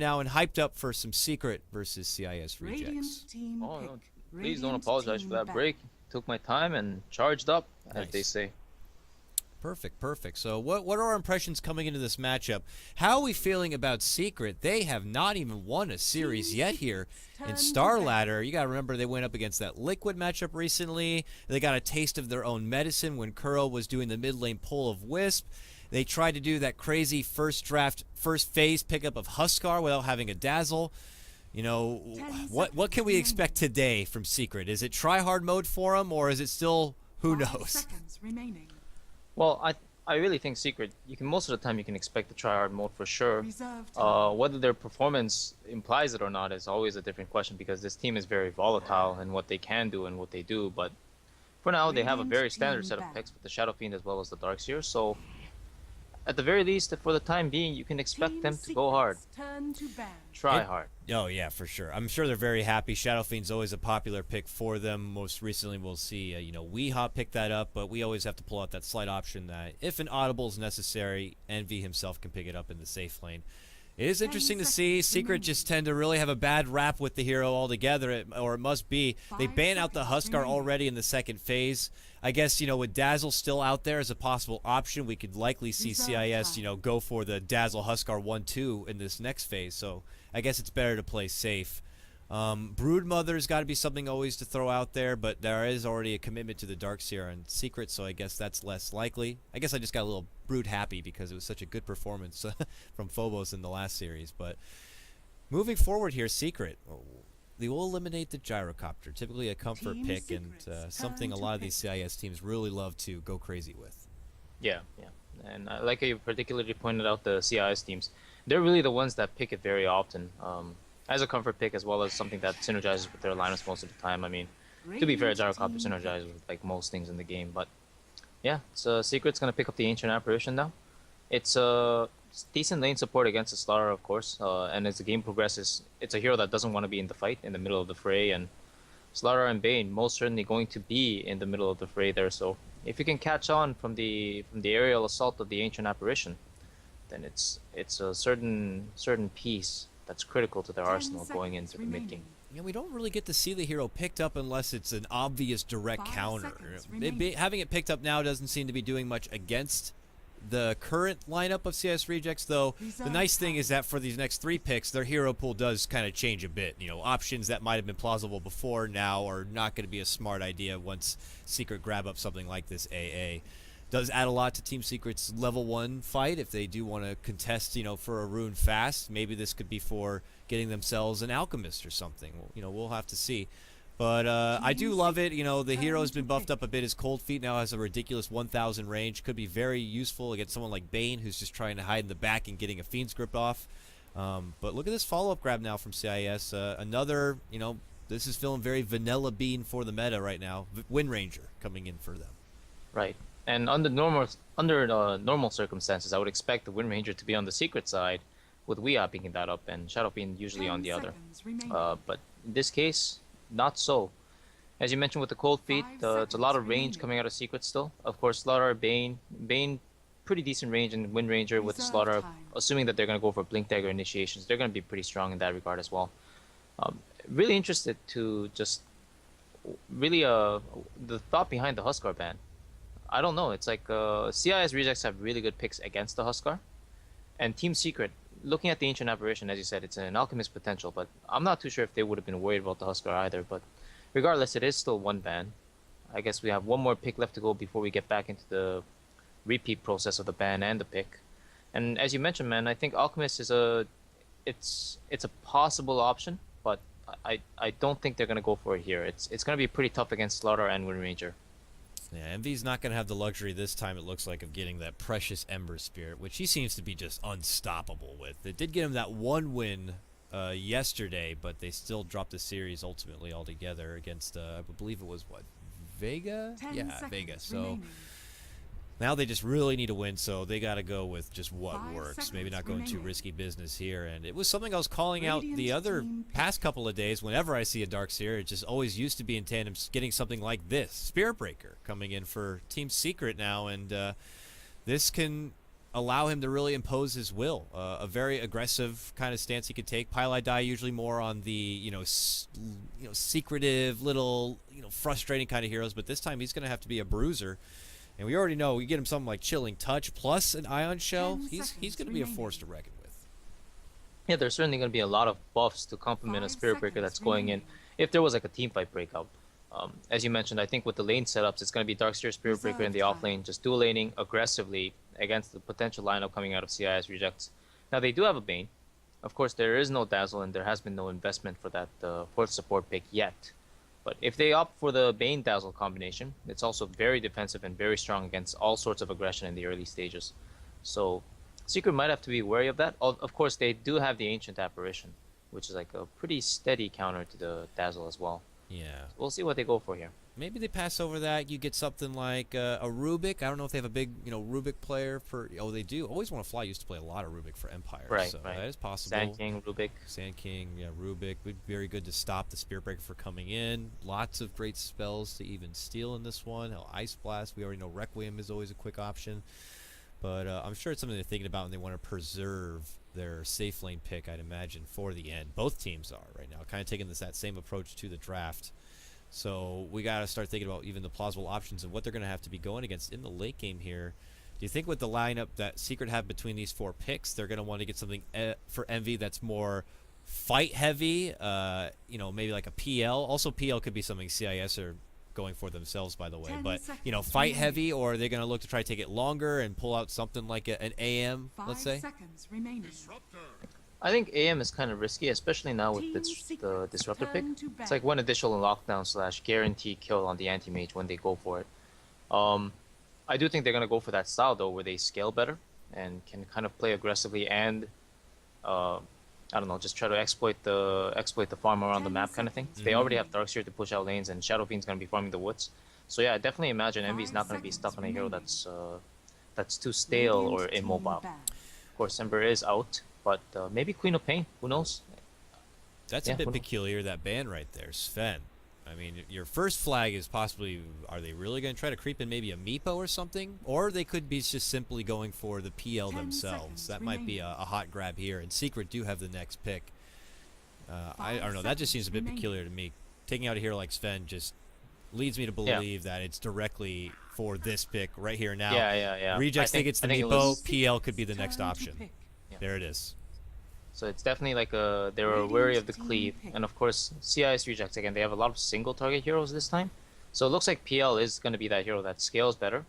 now and hyped up for some Secret versus CIS rejects. Oh, no, please don't apologize for that break. Took my time and charged up, as they say. Perfect, perfect. So what are our impressions coming into this matchup? How are we feeling about Secret? They have not even won a series yet here in Star Ladder. You got to remember they went up against that Liquid matchup recently. They got a taste of their own medicine when Kuro was doing the mid lane pull of Wisp. They tried to do that crazy first phase pickup of Huskar without having a Dazzle. You know, what can we expect today from Secret? Is it try-hard mode for them, or is it still who knows? Well, I really think Secret, most of the time you can expect the try-hard mode for sure. Whether their performance implies it or not is always a different question, because this team is very volatile in what they can do and what they do. But for now, they have a very standard set of picks with the Shadow Fiend as well as the Darkseer. So at the very least, for the time being, you can expect them to go hard. Try hard. Oh, yeah, for sure. I'm sure they're very happy. Shadow Fiend's always a popular pick for them. Most recently, we'll see, Weehaw pick that up, but we always have to pull out that slight option that if an audible is necessary, Envy himself can pick it up in the safe lane. It is interesting to see. Secret just tend to really have a bad rap with the hero altogether, or it must be. They ban out the Huskar already in the second phase. I guess, with Dazzle still out there as a possible option, we could likely see CIS, go for the Dazzle Huskar 1-2 in this next phase. So I guess it's better to play safe. Broodmother's got to be something always to throw out there, but there is already a commitment to the Darkseer and Secret, so I guess that's less likely. I guess I just got a little Brood happy because it was such a good performance from Phobos in the last series. But moving forward here, Secret, they will eliminate the Gyrocopter, typically a comfort pick, and something a lot of these CIS teams really love to go crazy with. Yeah. And like you particularly pointed out, the CIS teams, they're really the ones that pick it very often. As a comfort pick, as well as something that synergizes with their lineups most of the time. I mean, to be fair, Gyrocopter synergizes with like most things in the game, but yeah, so Secret's gonna pick up the Ancient Apparition now. It's a decent lane support against the Slaughter, of course, and as the game progresses, it's a hero that doesn't want to be in the fight, in the middle of the fray, and Slaughter and Bane most certainly going to be in the middle of the fray there. So if you can catch on from the aerial assault of the Ancient Apparition, then it's a certain piece that's critical to their arsenal going into the mid game. Yeah, we don't really get to see the hero picked up unless it's an obvious direct counter. Having it picked up now doesn't seem to be doing much against the current lineup of CIS rejects, though. The nice thing is that for these next 3 picks, their hero pool does kind of change a bit. Options that might have been plausible before now are not going to be a smart idea once Secret grab up something like this AA. Does add a lot to Team Secret's level 1 fight if they do want to contest, for a rune fast. Maybe this could be for getting themselves an alchemist or something. We'll have to see. But I do love it. The hero's been buffed up a bit. His Cold Feet now has a ridiculous 1,000 range. Could be very useful against someone like Bane, who's just trying to hide in the back and getting a Fiend's Grip off. But look at this follow-up grab now from CIS. Another, this is feeling very vanilla bean for the meta right now. Wind Ranger coming in for them. Right. And under normal circumstances, I would expect the Wind Ranger to be on the Secret side, with Weehaw picking that up and Shadow Fiend usually on the other. But in this case, not so. As you mentioned with the Cold Feet, it's a lot of range coming out of Secret still. Of course, Slaughter, Bane, pretty decent range in Wind Ranger with Slaughter, assuming that they're going to go for Blink Dagger initiations. They're going to be pretty strong in that regard as well. Really interested to just really the thought behind the Huskar ban. I don't know. It's like CIS rejects have really good picks against the Huskar, and Team Secret, looking at the Ancient Apparition, as you said, it's an alchemist potential, but I'm not too sure if they would have been worried about the Huskar either. But regardless, it is still 1 ban. I guess we have 1 more pick left to go before we get back into the repeat process of the ban and the pick. And as you mentioned, man, I think alchemist is it's a possible option, but I don't think they're gonna go for it here. It's gonna be pretty tough against Slaughter and Wind Ranger. Yeah, Envy's not going to have the luxury this time, it looks like, of getting that precious Ember Spirit, which he seems to be just unstoppable with. It did get him that 1 win yesterday, but they still dropped the series ultimately altogether against, I believe it was, what, Vega? Yeah, Vega. So now they just really need to win, so they got to go with just what works. Maybe not going too risky business here. And it was something I was calling out the other past couple of days. Whenever I see a Darkseer, it just always used to be in tandem getting something like this. Spirit Breaker coming in for Team Secret now. And this can allow him to really impose his will. A very aggressive kind of stance he could take. pieliedie usually more on the secretive little frustrating kind of heroes, but this time he's going to have to be a bruiser. And we already know we get him something like Chilling Touch plus an Ion Shell. He's going to be a force to reckon with. Yeah, there's certainly going to be a lot of buffs to complement a Spirit Breaker that's going in. If there was like a team fight breakout, as you mentioned, I think with the lane setups, it's going to be Darkseer, Spirit Breaker in the off lane, just dual laning aggressively against the potential lineup coming out of CIS rejects. Now they do have a Bane. Of course, there is no Dazzle, and there has been no investment for that fourth support pick yet. But if they opt for the Bane Dazzle combination, it's also very defensive and very strong against all sorts of aggression in the early stages. So Secret might have to be wary of that. Of course, they do have the Ancient Apparition, which is like a pretty steady counter to the Dazzle as well. Yeah. So we'll see what they go for here. Maybe they pass over that. You get something like a Rubik. I don't know if they have a big, Rubik player for. Oh, they do. ALWAYSWANNAFLY used to play a lot of Rubik for Empire. Right, so right. That is possible. Sand King, Rubik. Sand King, yeah, Rubik would be very good to stop the Spirit Breaker for coming in. Lots of great spells to even steal in this one. Hell, Ice Blast. We already know Requiem is always a quick option. But I'm sure it's something they're thinking about, and they want to preserve their safe lane pick, I'd imagine, for the end. Both teams are right now, kind of taking that same approach to the draft. So we got to start thinking about even the plausible options and what they're going to have to be going against in the late game here. Do you think with the lineup that Secret have between these 4 picks, they're going to want to get something for Envy that's more fight heavy, maybe like a PL? Also, PL could be something CIS are going for themselves, by the way. But, fight heavy, or are they going to look to try to take it longer and pull out something like an AM, let's say? 5 seconds remaining. I think AM is kind of risky, especially now with the Disruptor pick. It's like one additional lockdown / guarantee kill on the anti-mage when they go for it. I do think they're going to go for that style, though, where they scale better and can kind of play aggressively and, just try to exploit the farm around the map kind of thing. They already have Darkseer to push out lanes, and Shadow Fiend's going to be farming the woods. So yeah, I definitely imagine Envy's not going to be stuck on a hero that's too stale or immobile. Of course, Ember is out. But maybe Queen of Pain, who knows? That's a bit peculiar, that ban right there, Sven. I mean, your first flag is possibly, are they really going to try to creep in maybe a Meepo or something? Or they could be just simply going for the PL themselves. That might be a hot grab here. And Secret do have the next pick. I don't know, that just seems a bit peculiar to me. Taking out a hero like Sven just leads me to believe that it's directly for this pick right here now. Yeah. Rejects think it's the Meepo, PL could be the next option. There it is. So it's definitely like they were wary of the cleave, and of course CIS rejects again. They have a lot of single target heroes this time, so it looks like PL is going to be that hero that scales better,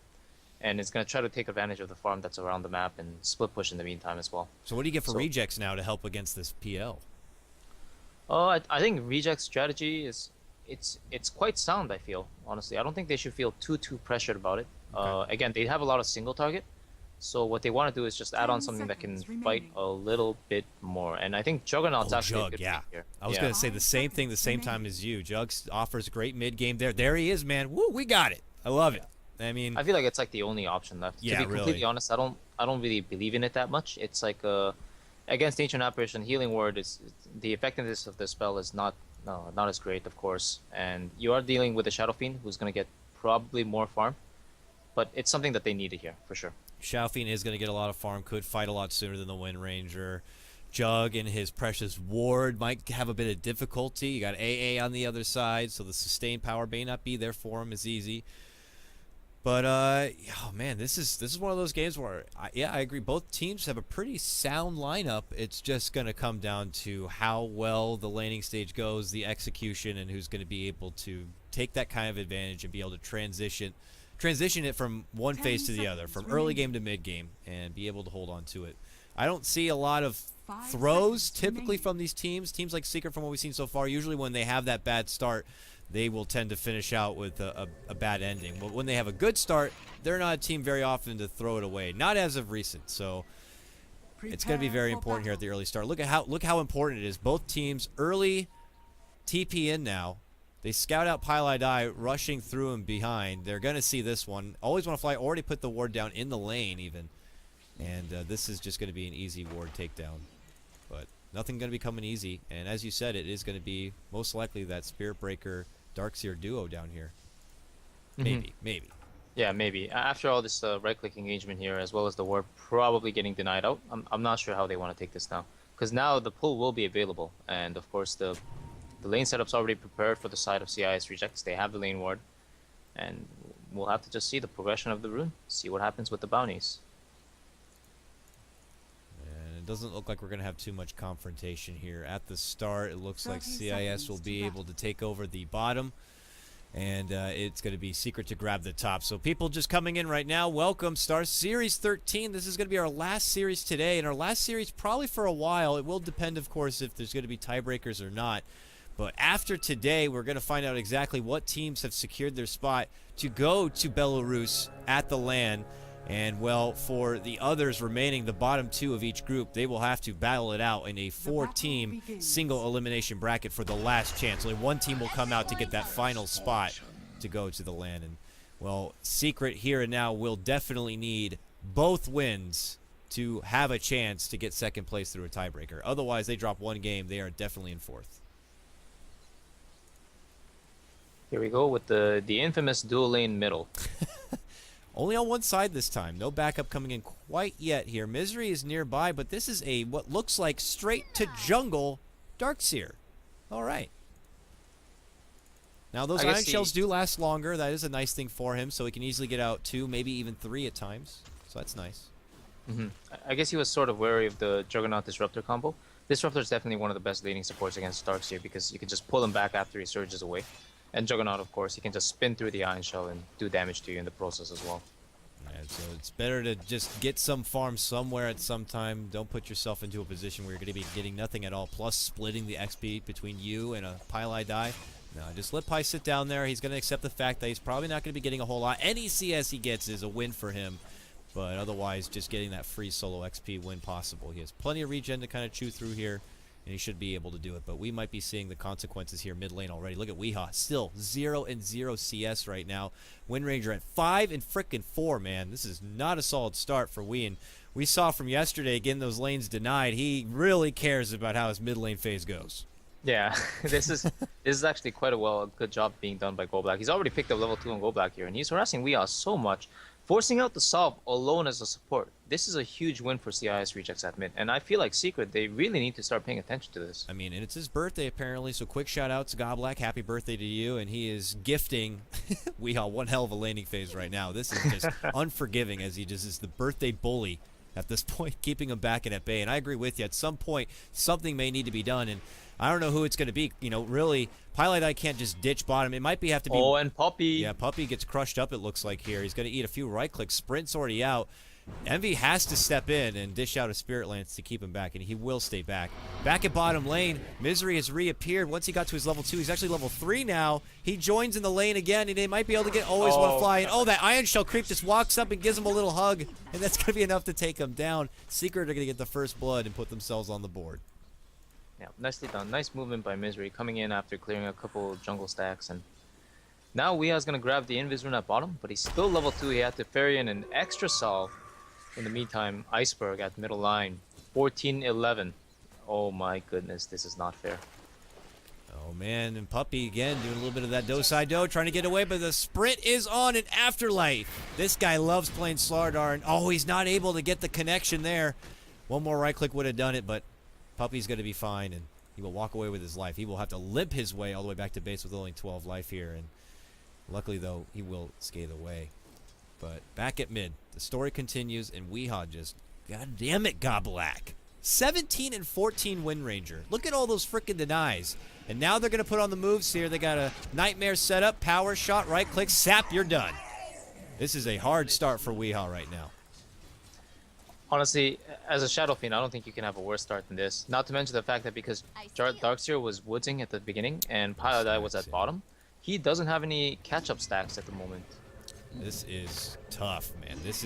and it's going to try to take advantage of the farm that's around the map and split push in the meantime as well. So what do you get for rejects now to help against this PL? I think reject strategy is it's quite sound. I feel honestly, I don't think they should feel too pressured about it. Okay. Again, they have a lot of single target. So what they want to do is just add on something that can fight a little bit more. And I think Juggernaut's actually a good pick here. I was going to say the same thing the same time as you. Jug offers a great mid-game there. There he is, man. Woo, we got it. I love it. I mean, I feel like it's like the only option left. Yeah, to be completely honest, I don't really believe in it that much. It's like against Ancient Apparition, Healing Word is the effectiveness of the spell is not as great, of course. And you are dealing with a Shadow Fiend who's going to get probably more farm. But it's something that they needed here, for sure. Shadow Fiend is going to get a lot of farm, could fight a lot sooner than the Wind Ranger. Jug and his precious ward might have a bit of difficulty. You got AA on the other side, so the sustained power may not be there for him as easy. But oh man, this is one of those games where I agree. Both teams have a pretty sound lineup. It's just going to come down to how well the laning stage goes, the execution, and who's going to be able to take that kind of advantage and be able to transition it from one phase to the other, from early game to mid game, and be able to hold on to it. I don't see a lot of throws typically from these teams. Teams like Secret, from what we've seen so far, usually when they have that bad start, they will tend to finish out with a bad ending. But when they have a good start, they're not a team very often to throw it away. Not as of recent. So it's going to be very important here at the early start. Look how important it is. Both teams early TP in now. They scout out pieliedie, rushing through him behind. They're going to see this one. ALWAYSWANNAFLY already put the ward down in the lane even. And this is just going to be an easy ward takedown. But nothing going to be coming easy. And as you said, it is going to be most likely that Spirit Breaker Darkseer duo down here. Maybe. Yeah, maybe. After all this right-click engagement here, as well as the ward probably getting denied out, I'm not sure how they want to take this now. Because now the pull will be available, and of course the lane setup's already prepared for the side of CIS rejects. They have the lane ward, and we'll have to just see the progression of the rune, see what happens with the bounties. And it doesn't look like we're going to have too much confrontation here. At the start, it looks like CIS will be able to take over the bottom. And it's going to be Secret to grab the top. So people just coming in right now, welcome. Stars Series 13. This is going to be our last series today, and our last series probably for a while. It will depend, of course, if there's going to be tiebreakers or not. But after today, we're going to find out exactly what teams have secured their spot to go to Belarus at the LAN. And, well, for the others remaining, the bottom two of each group, they will have to battle it out in a 4-team single elimination bracket for the last chance. Only one team will come out to get that final spot to go to the LAN. And, well, Secret here and now will definitely need both wins to have a chance to get second place through a tiebreaker. Otherwise, they drop one game, they are definitely in fourth. Here we go with the infamous dual lane middle. Only on one side this time. No backup coming in quite yet here. Misery is nearby, but this is a what looks like straight to jungle Darkseer. All right. Now, those iron shells do last longer. That is a nice thing for him, so he can easily get out 2, maybe even 3 at times. So that's nice. I guess he was sort of wary of the Juggernaut Disruptor combo. Disruptor is definitely one of the best leading supports against Darkseer because you can just pull him back after he surges away. And Juggernaut, of course, he can just spin through the Iron Shell and do damage to you in the process as well. Yeah, so it's better to just get some farm somewhere at some time. Don't put yourself into a position where you're going to be getting nothing at all, plus splitting the XP between you and a pieliedie. No, just let Pi sit down there. He's going to accept the fact that he's probably not going to be getting a whole lot. Any CS he gets is a win for him. But otherwise, just getting that free solo XP win possible. He has plenty of regen to kind of chew through here, and he should be able to do it. But we might be seeing the consequences here mid lane already. Look at Weehaw, still 0-0 CS right now. Windranger at 5-4, man. This is not a solid start for Wee. And we saw from yesterday, getting those lanes denied, he really cares about how his mid lane phase goes. Yeah, this is actually quite a good job being done by Goblak. He's already picked up level 2 on Goblak here, and he's harassing Weehaw so much, forcing out the solve alone as a support. This is a huge win for CIS rejects at mid, and I feel like Secret, they really need to start paying attention to this. I mean, and it's his birthday apparently, so quick shout out to Goblak. Happy birthday to you, and he is gifting Weehaw one hell of a laning phase right now. This is just unforgiving as he just is the birthday bully at this point, keeping him back and at bay. And I agree with you. At some point, something may need to be done, and I don't know who it's going to be. You know, really, pieliedie can't just ditch bottom. It might have to be... Oh, and Puppey. Yeah, Puppey gets crushed up, it looks like here. He's going to eat a few right clicks. Sprint's already out. Envy has to step in and dish out a Spirit Lance to keep him back, and he will stay back. Back at bottom lane, Misery has reappeared. Once he got to his level 2, he's actually level 3 now. He joins in the lane again, and they might be able to get ALWAYSWANNAFLY. And that Iron Shell creep just walks up and gives him a little hug, and that's going to be enough to take him down. Secret are going to get the first blood and put themselves on the board. Yeah, nicely done. Nice movement by Misery, coming in after clearing a couple jungle stacks. And now Weeha's going to grab the Invis rune at bottom, but he's still level 2. He had to ferry in an extra solve. In the meantime, Iceberg at middle line, 14-11. Oh my goodness, this is not fair. Oh man, and Puppey again doing a little bit of that do-side-do, trying to get away, but the sprint is on in AfterLife. This guy loves playing Slardar, and he's not able to get the connection there. One more right click would have done it, but Puppey's going to be fine, and he will walk away with his life. He will have to limp his way all the way back to base with only 12 life here, and luckily, though, he will skate away. But back at mid, the story continues, and Weehaw just, god damn it, Goblak. 17-14 Windranger. Look at all those freaking denies. And now they're going to put on the moves here. They got a Nightmare setup, power shot, right click, sap, you're done. This is a hard start for Weehaw right now. Honestly, as a Shadow Fiend, I don't think you can have a worse start than this. Not to mention the fact that because Darkseer was woodsing at the beginning and pieliedie was at bottom, he doesn't have any catch-up stacks at the moment. This is tough, man. This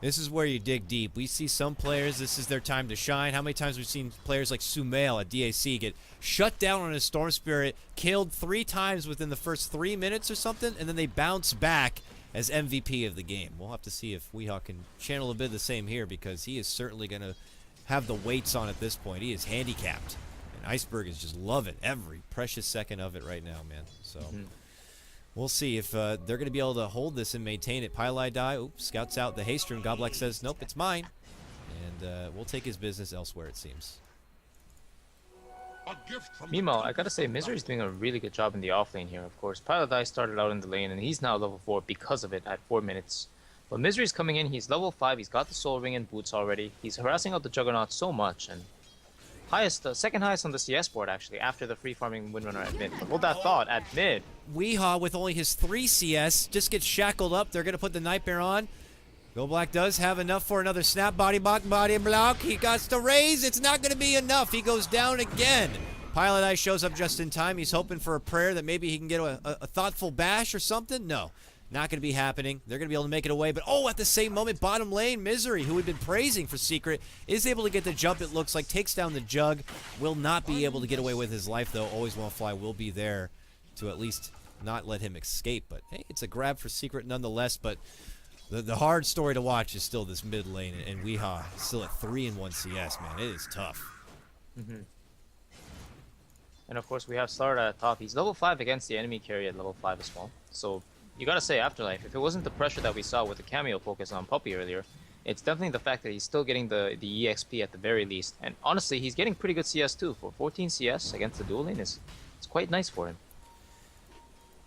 is where you dig deep. We see some players, this is their time to shine. How many times we've seen players like Sumail at DAC get shut down on his Storm Spirit, killed 3 times within the first 3 minutes or something, and then they bounce back as MVP of the game. We'll have to see if Weehaw can channel a bit of the same here, because he is certainly going to have the weights on at this point. He is handicapped. And Iceberg is just loving every precious second of it right now, man. So... We'll see if they're going to be able to hold this and maintain it. pieliedie, oops, scouts out the haste room. Goblak says, nope, it's mine. And we'll take his business elsewhere, it seems. Meanwhile, I gotta say, Misery's doing a really good job in the offlane here, of course. pieliedie started out in the lane, and he's now level 4 because of it at 4 minutes. But Misery's coming in, he's level 5, he's got the Soul Ring and boots already. He's harassing out the Juggernaut so much, and second highest on the CS board, actually, after the free farming Windrunner at mid. But hold that thought, at mid. Weehaw, with only his 3 CS, just gets shackled up. They're going to put the Nightmare on. Goblak does have enough for another snap. Body block. He got to raise. It's not going to be enough. He goes down again. pieliedie shows up just in time. He's hoping for a prayer that maybe he can get a thoughtful bash or something. No, not going to be happening. They're going to be able to make it away. But, oh, at the same moment, bottom lane, Misery, who we've been praising for Secret, is able to get the jump, it looks like. Takes down the Jug. Will not be able to get away with his life, though. ALWAYSWANNAFLY will be there to at least not let him escape. But, hey, it's a grab for Secret nonetheless. But the hard story to watch is still this mid lane, and Weehaw still at 3-1 CS, man. It is tough. And of course, we have Slarda at top. He's level 5 against the enemy carry at level 5 as well. So, you gotta say, AfterLife, if it wasn't the pressure that we saw with the cameo focus on Puppey earlier, it's definitely the fact that he's still getting the EXP at the very least. And honestly, he's getting pretty good CS too. For 14 CS against the dual lane, it's quite nice for him.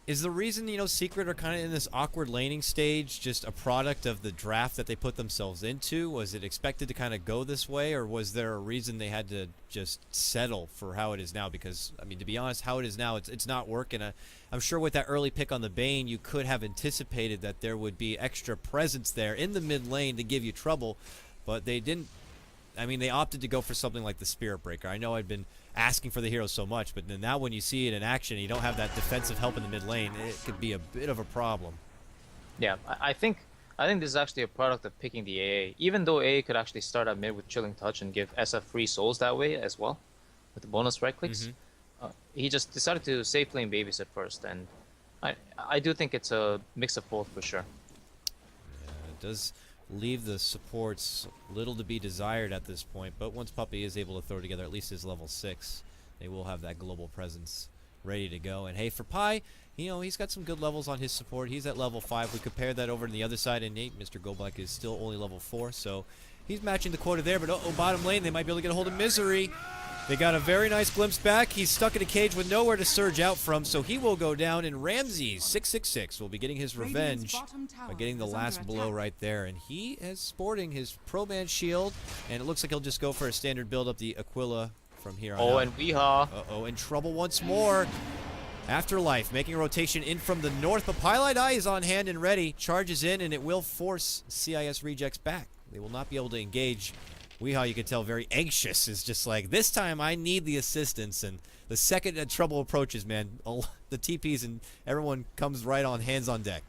Is the reason, you know, Secret are kind of in this awkward laning stage just a product of the draft that they put themselves into? Was it expected to kind of go this way, or was there a reason they had to just settle for how it is now? Because, I mean, to be honest, how it is now, it's not working. I'm sure with that early pick on the Bane, you could have anticipated that there would be extra presence there in the mid lane to give you trouble, but they didn't. I mean, they opted to go for something like the Spirit Breaker. I know I'd been asking for the hero so much, but then now when you see it in action, you don't have that defensive help in the mid lane, it could be a bit of a problem. Yeah, I think this is actually a product of picking the AA. Even though AA could actually start at mid with Chilling Touch and give SF free souls that way as well, with the bonus right clicks, he just decided to safe lane babysit first, and I do think it's a mix of both for sure. Yeah, it does leave the supports little to be desired at this point, but once Puppey is able to throw together at least his level 6, they will have that global presence ready to go. And hey, for Pi, you know, he's got some good levels on his support. He's at level 5. We compare that over to the other side, and Mr. Goblak is still only level 4, so he's matching the quota there. But uh-oh, bottom lane, they might be able to get a hold of Misery. They got a very nice glimpse back. He's stuck in a cage with nowhere to surge out from, so he will go down, and Ramses, 666, will be getting his revenge by getting the last blow right there. And he is sporting his Pro-Man shield, and it looks like he'll just go for a standard build up the Aquila from here on out. And Weehaw. Uh-oh, in trouble once more. AfterLife making a rotation in from the north, but pieliedie is on hand and ready. Charges in, and it will force CIS rejects back. They will not be able to engage. Weehaw, you can tell, very anxious, is just like, this time I need the assistance. And the second trouble approaches, man, the TPs and everyone comes right on, hands on deck.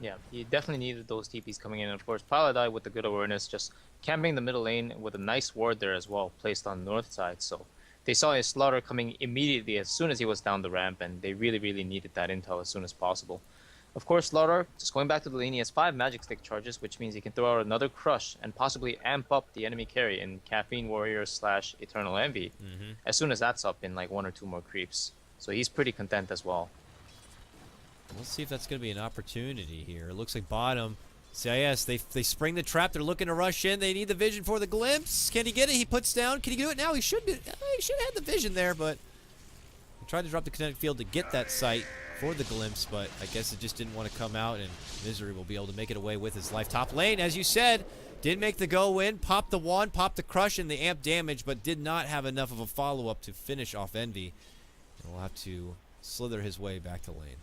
Yeah, he definitely needed those TPs coming in. And of course, pieliedie with the good awareness, just camping the middle lane with a nice ward there as well, placed on the north side. So they saw his slaughter coming immediately as soon as he was down the ramp, and they really, really needed that intel as soon as possible. Of course, Slaughter, just going back to the lane, he has 5 magic stick charges, which means he can throw out another crush and possibly amp up the enemy carry in Caffeine Warrior / EternaLEnVy as soon as that's up in like 1 or 2 more creeps. So he's pretty content as well. We'll see if that's going to be an opportunity here. It looks like bottom. CIS, they spring the trap. They're looking to rush in. They need the vision for the glimpse. Can he get it? He puts down. Can he do it now? He should have had the vision there, but he tried to drop the kinetic field to get that sight for the glimpse, but I guess it just didn't want to come out, and Misery will be able to make it away with his life. Top lane, as you said, did make the go in, popped the wand, popped the crush and the amp damage, but did not have enough of a follow-up to finish off Envy. And will have to slither his way back to lane.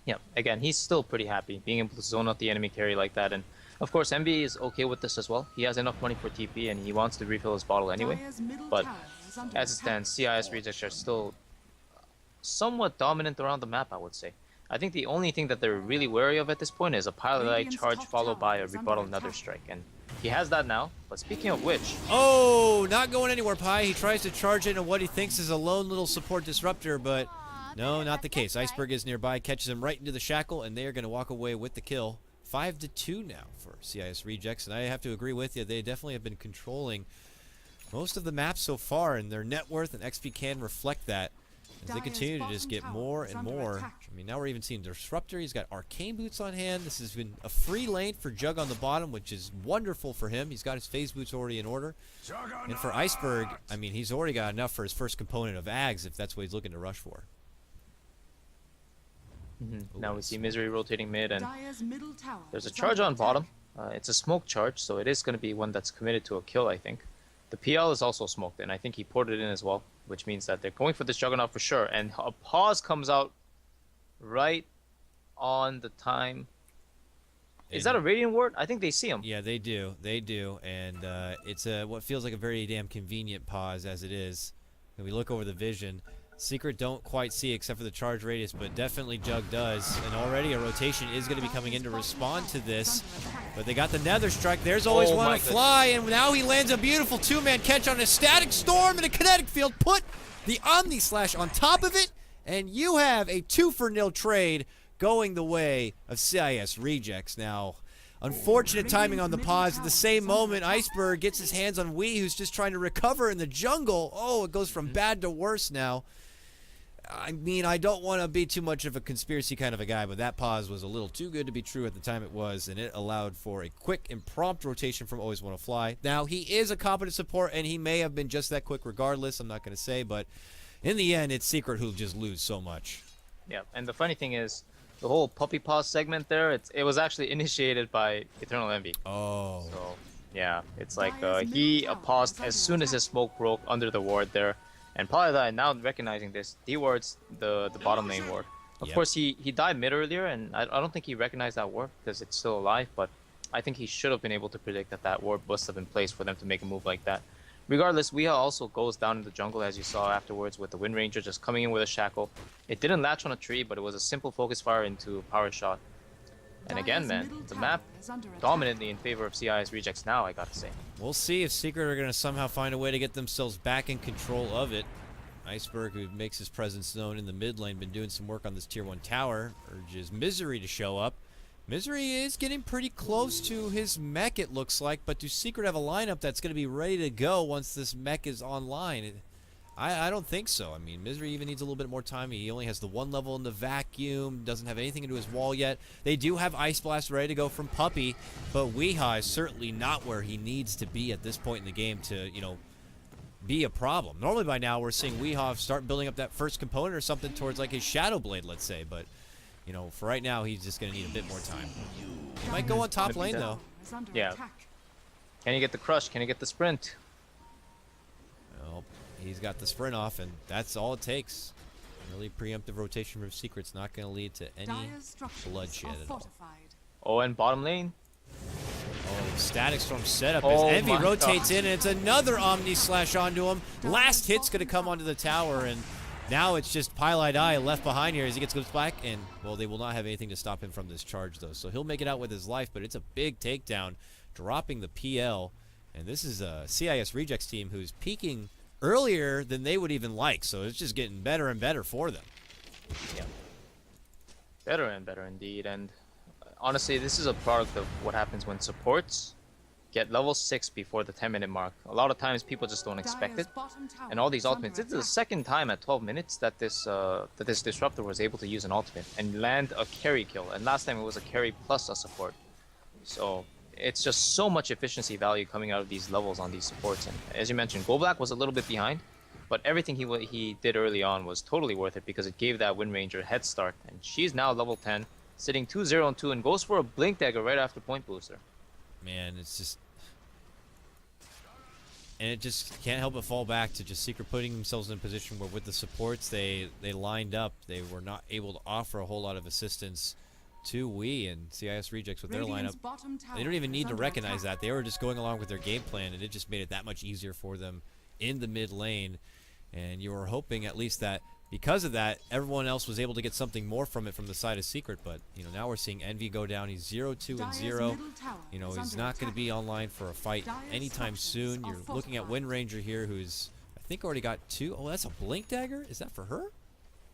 Yeah, again, he's still pretty happy being able to zone out the enemy carry like that, and of course Envy is okay with this as well. He has enough money for TP and he wants to refill his bottle anyway, but as it stands, CIS rejects are still somewhat dominant around the map, I would say. I think the only thing that they're really wary of at this point is a pieliedie charge followed by a rebuttal nether strike, and he has that now. But speaking of which, oh, not going anywhere, Pi. He tries to charge into what he thinks is a lone little support disruptor, but no, not the case. Iceberg is nearby, catches him right into the shackle, and they are going to walk away with the kill. 5-2 now for CIS rejects, and I have to agree with you. They definitely have been controlling most of the map so far, and their net worth and XP can reflect that. as they continue to just get more and more. I mean, now we're even seeing Disruptor. He's got Arcane Boots on hand. This has been a free lane for Jug on the bottom, which is wonderful for him. He's got his Phase Boots already in order. And for Iceberg, I mean, he's already got enough for his first component of Ags if that's what he's looking to rush for. Now we see Misery rotating mid, and there's a charge on bottom. It's a smoke charge, so it is going to be one that's committed to a kill, I think. The PL is also smoked, and I think he ported it in as well, which means that they're going for this Juggernaut for sure. And a pause comes out right on the time. Is that a Radiant Ward? I think they see him. Yeah, they do. They do. And it's what feels like a very damn convenient pause as it is. When we look over the vision, Secret don't quite see except for the charge radius, but definitely Jug does. And already a rotation is going to be coming in to respond to this. But they got the Nether Strike. There's always one to fly, and now he lands a beautiful two-man catch on a Static Storm in a kinetic field. Put the Omni Slash on top of it, and you have a 2-for-0 trade going the way of CIS Rejects. Now, unfortunate timing on the pause. At the same moment, Iceberg gets his hands on Wii, who's just trying to recover in the jungle. Oh, it goes from bad to worse now. I mean, I don't want to be too much of a conspiracy kind of a guy, but that pause was a little too good to be true at the time it was, and it allowed for a quick and prompt rotation from ALWAYSWANNAFLY. Now, he is a competent support, and he may have been just that quick regardless. I'm not going to say, but in the end, it's Secret who'll just lose so much. Yeah, and the funny thing is, the whole Puppey pause segment there, it was actually initiated by EternaLEnVy. Oh. So, yeah, it's like he paused as soon as his smoke broke under the ward there. And pieliedie, now recognizing this, dewards the bottom lane ward. Of course, he died mid earlier, and I don't think he recognized that ward because it's still alive, but I think he should have been able to predict that that ward must have been placed for them to make a move like that. Regardless, Weeha also goes down in the jungle, as you saw afterwards, with the Wind Ranger just coming in with a shackle. It didn't latch on a tree, but it was a simple focus fire into a power shot. And again, man, the map dominantly in favor of CIS Rejects now, I gotta say. We'll see if Secret are going to somehow find a way to get themselves back in control of it. Iceberg, who makes his presence known in the mid lane, been doing some work on this tier 1 tower, urges Misery to show up. Misery is getting pretty close to his mech, it looks like, but do Secret have a lineup that's going to be ready to go once this mech is online? I don't think so. I mean, Misery even needs a little bit more time. He only has the 1 level in the vacuum, doesn't have anything into his wall yet. They do have Ice Blast ready to go from Puppey, but Weeha is certainly not where he needs to be at this point in the game to, you know, be a problem. Normally by now we're seeing Weeha start building up that first component or something towards like his Shadow Blade, let's say, but, you know, for right now he's just going to need a bit more time. He might go on top lane, though. Yeah. Can he get the crush? Can he get the sprint? Well, he's got the sprint off, and that's all it takes. Really preemptive rotation from Secret's not going to lead to any bloodshed at all. Oh, and bottom lane. Oh, Static Storm setup as EnVy rotates in, and it's another Omni Slash onto him. Last hit's going to come onto the tower, and now it's just pieliedie left behind here as he gets goes back, and, well, they will not have anything to stop him from this charge, though. So he'll make it out with his life, but it's a big takedown, dropping the PL. And this is a CIS Rejects team who's peaking earlier than they would even like, so it's just getting better and better for them. Yeah. Better and better indeed, and honestly, this is a product of what happens when supports get level 6 before the 10-minute mark. A lot of times people just don't expect it, and all these ultimates. This is the second time at 12 minutes that this disruptor was able to use an ultimate and land a carry kill, and last time it was a carry plus a support. So it's just so much efficiency value coming out of these levels on these supports. And as you mentioned, Goblak was a little bit behind, but everything he did early on was totally worth it because it gave that Wind Ranger a head start, and she's now level 10. Sitting 2-0-2 and goes for a Blink Dagger right after Point Booster. Man, it's just... And it just can't help but fall back to just Secret putting themselves in a position where with the supports they lined up, they were not able to offer a whole lot of assistance to Wii and CIS Rejects with their lineup. They don't even need to recognize that. They were just going along with their game plan, and it just made it that much easier for them in the mid lane. And you were hoping at least that because of that, everyone else was able to get something more from it from the side of Secret, but, you know, now we're seeing EnVy go down. He's 0-2-0. You know, he's not going to be online for a fight anytime soon. You're looking at Wind Ranger here, who's, I think, already got 2. Oh, that's a Blink Dagger? Is that for her?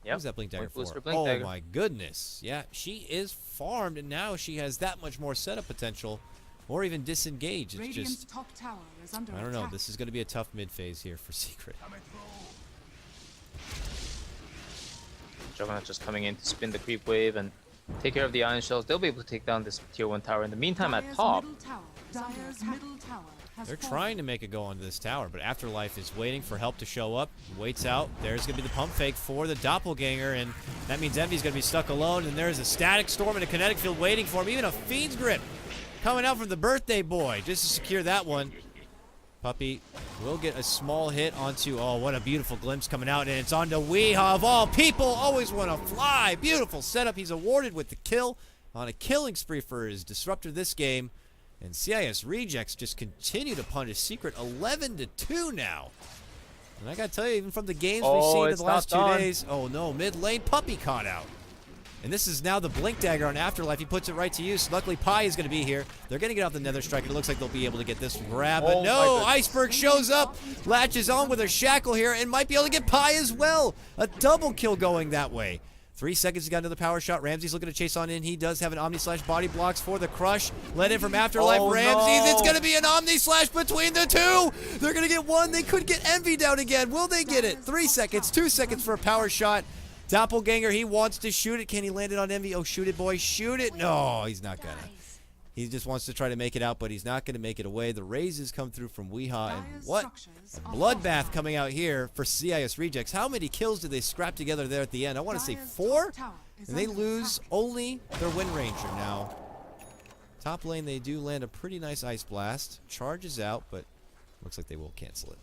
Yeah. What's that Blink Dagger for? Oh, my goodness. Yeah, she is farmed, and now she has that much more setup potential, or even disengage. It's just, I don't know. This is going to be a tough mid phase here for Secret. Juggernaut just coming in to spin the creep wave and take care of the Iron Shells. They'll be able to take down this tier 1 tower. In the meantime, at top, they're trying to make a go onto this tower, but AfterLife is waiting for help to show up. He waits out. There's going to be the pump fake for the Doppelganger, and that means EnVy's going to be stuck alone, and there's a Static Storm and a Kinetic Field waiting for him. Even a Fiend's Grip coming out from the birthday boy just to secure that one. Puppey will get a small hit onto, oh, what a beautiful glimpse coming out, and it's onto Weehaw of all people. Always want to fly. Beautiful setup. He's awarded with the kill on a killing spree for his disruptor this game. And CIS Rejects just continue to punish Secret 11-2 now. And I got to tell you, even from the games we've seen in the last 2 days, oh no, mid lane Puppey caught out. And this is now the Blink Dagger on AfterLife. He puts it right to use. Luckily, Pi is going to be here. They're going to get off the Nether Strike, and it looks like they'll be able to get this grab. But no, Iceberg shows up, latches on with a shackle here, and might be able to get Pi as well. A double kill going that way. 3 seconds, he got another power shot. Ramsey's looking to chase on in. He does have an Omni Slash body blocks for the crush. Let in from AfterLife. Oh, Ramsey's. no. It's going to be an Omni Slash between the two. They're going to get one. They could get EnVy down again. Will they get it? 3 seconds, 2 seconds for a power shot. Doppelganger, he wants to shoot it. Can he land it on EnVy? Oh, shoot it, boy. Shoot it. No, he's not going to. He just wants to try to make it out, but he's not going to make it away. The raises come through from Weehaw, and what a bloodbath coming out here for CIS Rejects. How many kills did they scrap together there at the end? I want to say 4, and they lose only their Wind Ranger now. Top lane, they do land a pretty nice Ice Blast. Charges out, but looks like they will cancel it.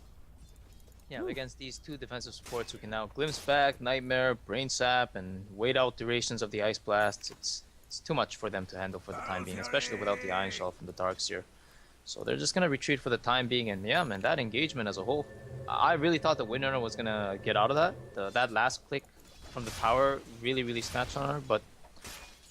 yeah, against these two defensive supports who can now glimpse back, Nightmare, Brain Sap, and wait out durations of the Ice Blasts, it's too much for them to handle for the time being, especially without the Iron Shell from the Darkseer. So they're just going to retreat for the time being, and yeah, man, that engagement as a whole, I really thought the Windrunner was going to get out of that. That last click from the tower really snatched on her, but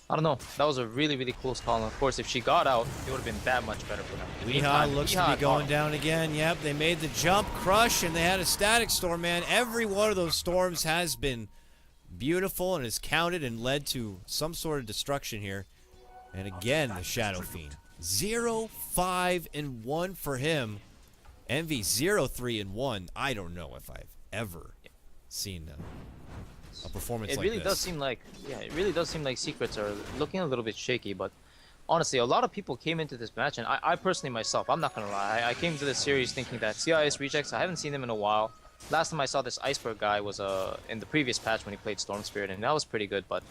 I don't know. That was a really close call, and of course, if she got out, it would have been that much better for them. Weehaw looks to be going down again. Yep, they made the jump, crush, and they had a Static Storm, man. Every one of those storms has been beautiful and has counted and led to some sort of destruction here. And again, the Shadow Fiend. 0-5-1 for him. EnVy 0-3-1. I don't know if I've ever seen a performance like this. It really does seem like, yeah, it really does seem like Secrets are looking a little bit shaky, but honestly, a lot of people came into this match, and I personally myself, I'm not gonna lie, I came to this series thinking that CIS Rejects, I haven't seen them in a while. Last time I saw this Iceberg guy was in the previous patch when he played Storm Spirit, and that was pretty good, but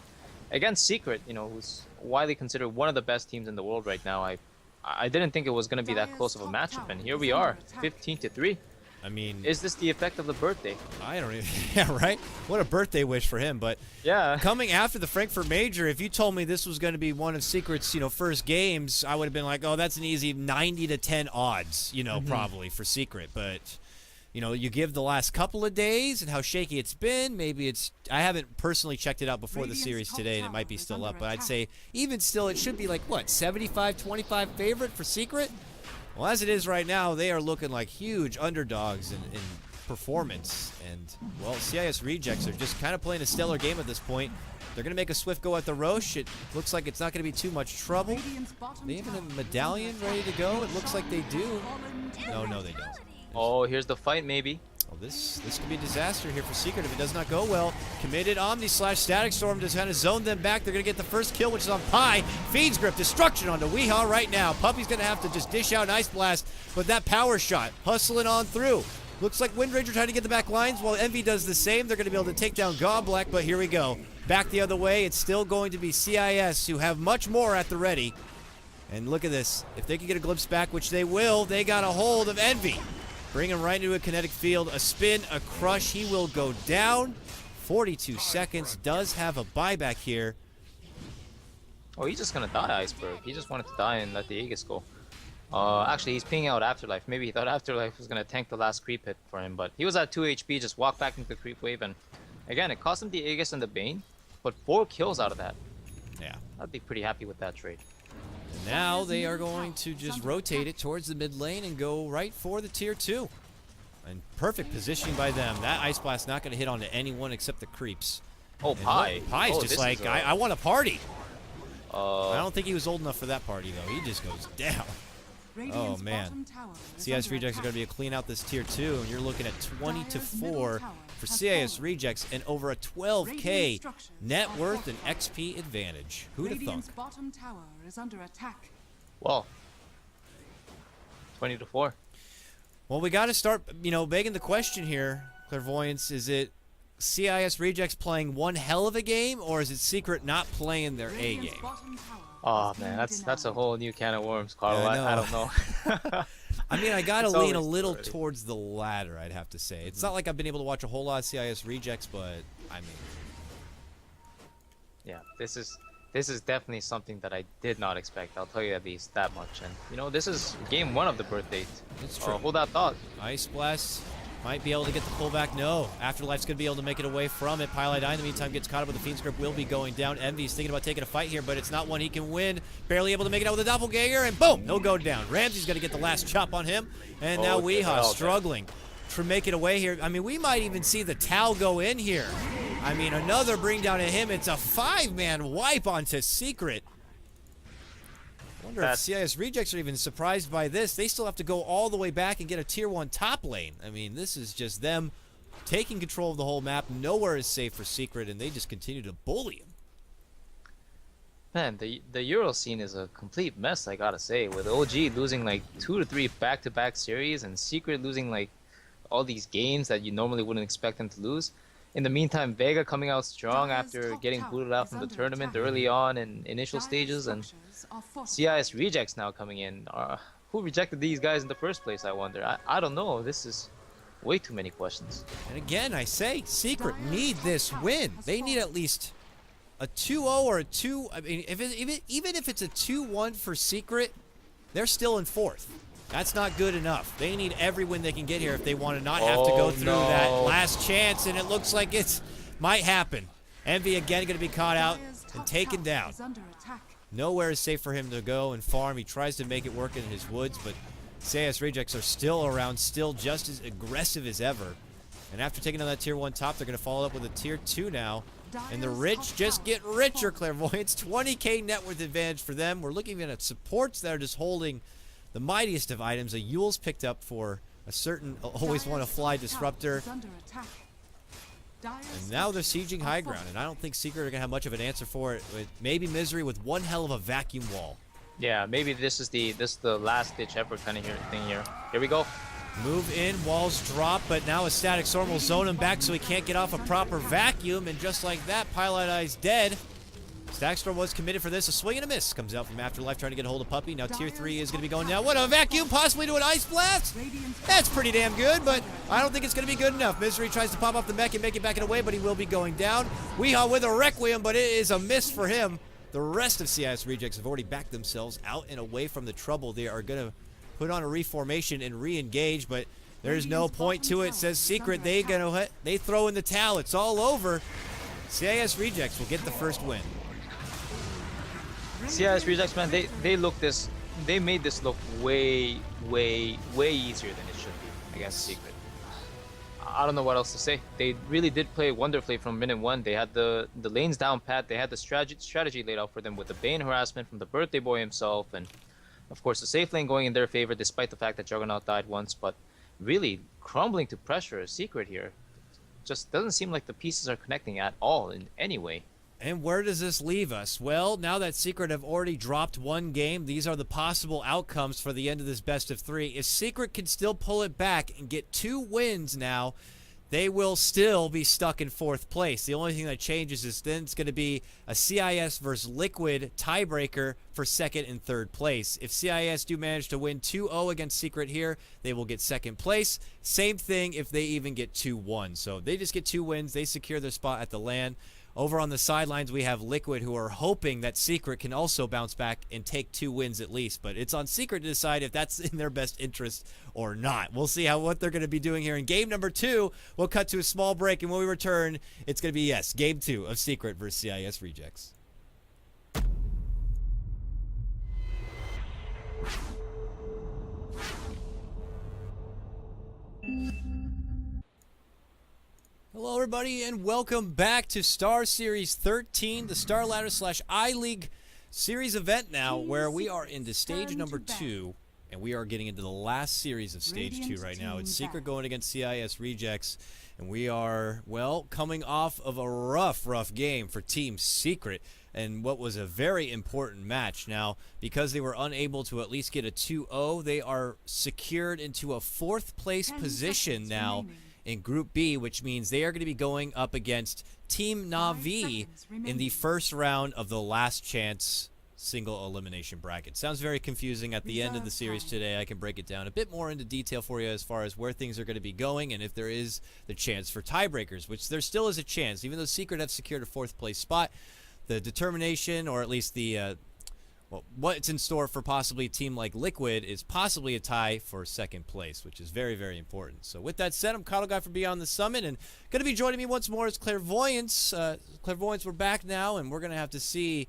against Secret, you know, who's widely considered one of the best teams in the world right now, I didn't think it was going to be that close of a matchup, and here we are, 15-3. I mean, is this the effect of the birthday? I don't even, yeah, right? What a birthday wish for him, but yeah. Coming after the Frankfurt Major, if you told me this was going to be one of Secret's, first games, I would have been like, oh, that's an easy 90-10 odds, probably for Secret, but you give the last couple of days and how shaky it's been. Maybe I haven't personally checked it out before the series today, and it might be still up, but I'd say even still, it should be like, what, 75-25 favorite for Secret? Well, as it is right now, they are looking like huge underdogs in performance. And, well, CIS Rejects are just kind of playing a stellar game at this point. They're going to make a swift go at the Roche. It looks like it's not going to be too much trouble. They even have a medallion ready to go. It looks like they do. No, they don't. Oh, here's the fight, maybe. Oh, this could be a disaster here for Secret if it does not go well. Committed Omni Slash Static Storm to kind of zone them back. They're going to get the first kill, which is on Pi. Fiend's Grip, destruction onto Weehaw right now. Puppey's going to have to just dish out an Ice Blast, but that power shot, hustling on through. Looks like Wind Ranger trying to get the back lines while EnVy does the same. They're going to be able to take down Goblak, but here we go. Back the other way. It's still going to be CIS, who have much more at the ready. And look at this. If they can get a glimpse back, which they will, they got a hold of EnVy. Bring him right into a kinetic field. A spin, a crush. He will go down. 42 seconds. Does have a buyback here. Oh, he's just going to die, Iceberg. He just wanted to die and let the Aegis go. Actually, he's pinging out AfterLife. Maybe he thought AfterLife was going to tank the last creep hit for him, but he was at 2 HP, just walked back into the creep wave, and again, it cost him the Aegis and the Bane, but 4 kills out of that. Yeah. I'd be pretty happy with that trade. And now they are going to just rotate it towards the mid lane and go right for the tier 2. And perfect positioning by them. That Ice Blast not going to hit onto anyone except the creeps. Oh, Pi. Pi's just like, I want a party. I don't think he was old enough for that party, though. He just goes down. Oh man, CIS Rejects are going to be a clean out this tier 2, and you're looking at 20-4 for CIS Rejects and over a 12k net worth and XP advantage. Who'd have thunk? Bottom tower is under attack. Well, 20-4. Well, we got to start, begging the question here, Clairvoyance. Is it CIS Rejects playing one hell of a game, or is it Secret not playing their A game? Oh man, that's a whole new can of worms, Carl. I don't know. I mean, I gotta It's lean a always little early. towards the latter, I'd have to say. It's not like I've been able to watch a whole lot of CIS Rejects, but I mean, Yeah, this is definitely something that I did not expect. I'll tell you at least that much. And this is game 1 of the birth date. it's true. Hold that thought. Ice Blast might be able to get the pullback. No, AfterLife's gonna be able to make it away from it. pieliedie in the meantime gets caught up with the Fiend's Grip, will be going down. Envy's thinking about taking a fight here, but it's not one he can win. Barely able to make it out with a doppelganger, and boom, he'll go down. Ramsey's gonna get the last chop on him, and now Okay, Weehaw okay. struggling to make it away here. I mean, we might even see the Tau go in here. I mean, another bring down to him. It's a 5-man wipe onto Secret. I wonder if CIS Rejects are even surprised by this. They still have to go all the way back and get a tier 1 top lane. I mean, this is just them taking control of the whole map. Nowhere is safe for Secret, and they just continue to bully him. Man, the Euro scene is a complete mess, I gotta say. With OG losing like 2 to 3 back-to-back series, and Secret losing like all these games that you normally wouldn't expect them to lose. In the meantime, Vega coming out strong after getting booted out from the tournament early on in initial stages, and CIS Rejects now coming in. Who rejected these guys in the first place, I wonder? I don't know. This is way too many questions. And again, I say, Secret need this win. They need at least a 2-0 or a 2. I mean, even if it's a 2-1 for Secret, they're still in 4th. That's not good enough. They need every win they can get here if they want to not have to go through that last chance, and it looks like it might happen. Envy again going to be caught out and taken down. Nowhere is safe for him to go and farm. He tries to make it work in his woods, but CIS Rejects are still around, still just as aggressive as ever. And after taking on that tier 1 top, they're going to follow up with a tier 2 now. And the rich just get richer, Clairvoyance. 20k net worth advantage for them. We're looking at supports that are just holding the mightiest of items. A Yule's picked up for a certain ALWAYSWANNAFLY disruptor. And now they're sieging high ground, and I don't think Secret are going to have much of an answer for it. With maybe Misery with one hell of a vacuum wall. Yeah, maybe this is the last ditch effort kind of thing here. Here we go. Move in, walls drop, but now a Static Storm will zone him back so he can't get off a proper vacuum, and just like that, pieliedie's dead. Static Storm was committed for this. A swing and a miss comes out from AfterLife trying to get a hold of Puppey. Now tier 3 is going to be going down. What, a vacuum? Possibly to an Ice Blast? That's pretty damn good, but I don't think it's going to be good enough. Misery tries to pop off the mech and make it back and away, but he will be going down. Weehaw with a Requiem, but it is a miss for him. The rest of CIS Rejects have already backed themselves out and away from the trouble. They are going to put on a reformation and re-engage, but there's no point to it. Says Secret, they throw in the towel. It's all over. CIS Rejects will get the first win. CIS Rejects, man, they made this look way easier than it should be against Secret. I don't know what else to say. They really did play wonderfully from minute 1. They had the lanes down pat. They had the strategy laid out for them with the Bane harassment from the birthday boy himself, and of course the safe lane going in their favor despite the fact that Juggernaut died once. But really crumbling to pressure Secret here. Just doesn't seem like the pieces are connecting at all in any way. And where does this leave us? Well, now that Secret have already dropped one game, these are the possible outcomes for the end of this best of 3. If Secret can still pull it back and get 2 wins now, they will still be stuck in 4th place. The only thing that changes is then it's going to be a CIS versus Liquid tiebreaker for 2nd and 3rd place. If CIS do manage to win 2-0 against Secret here, they will get 2nd place. Same thing if they even get 2-1. So they just get 2 wins. They secure their spot at the LAN. Over on the sidelines, we have Liquid, who are hoping that Secret can also bounce back and take 2 wins at least. But it's on Secret to decide if that's in their best interest or not. We'll see what they're going to be doing here in game number 2. We'll cut to a small break, and when we return, it's going to be, yes, game 2 of Secret versus CIS Rejects. Hello, everybody, and welcome back to Star Series 13, the Star Ladder / iLeague series event now, where we are into stage number 2. And we are getting into the last series of Stage 2 Radiant right now. It's team Secret back. going against CIS Rejects. And we are, well, coming off of a rough game for Team Secret. And what was a very important match. Now, because they were unable to at least get a 2-0, they are secured into a 4th place 10 position seconds now remaining. in Group B, which means they are going to be going up against Team 5 Na'Vi seconds in the remaining. first round of the last chance single elimination bracket. Sounds very confusing at the end of the Reserve series time. today. I can break it down a bit more into detail for you as far as where things are going to be going and if there is the chance for tiebreakers, which there still is a chance. Even though Secret have secured a 4th place spot, the determination, or at least the well, what's in store for possibly a team like Liquid is possibly a tie for 2nd place, which is very important. So with that said, I'm KotlGuy from Beyond the Summit, and going to be joining me once more is Clairvoyance. Clairvoyance, we're back now, and we're going to have to see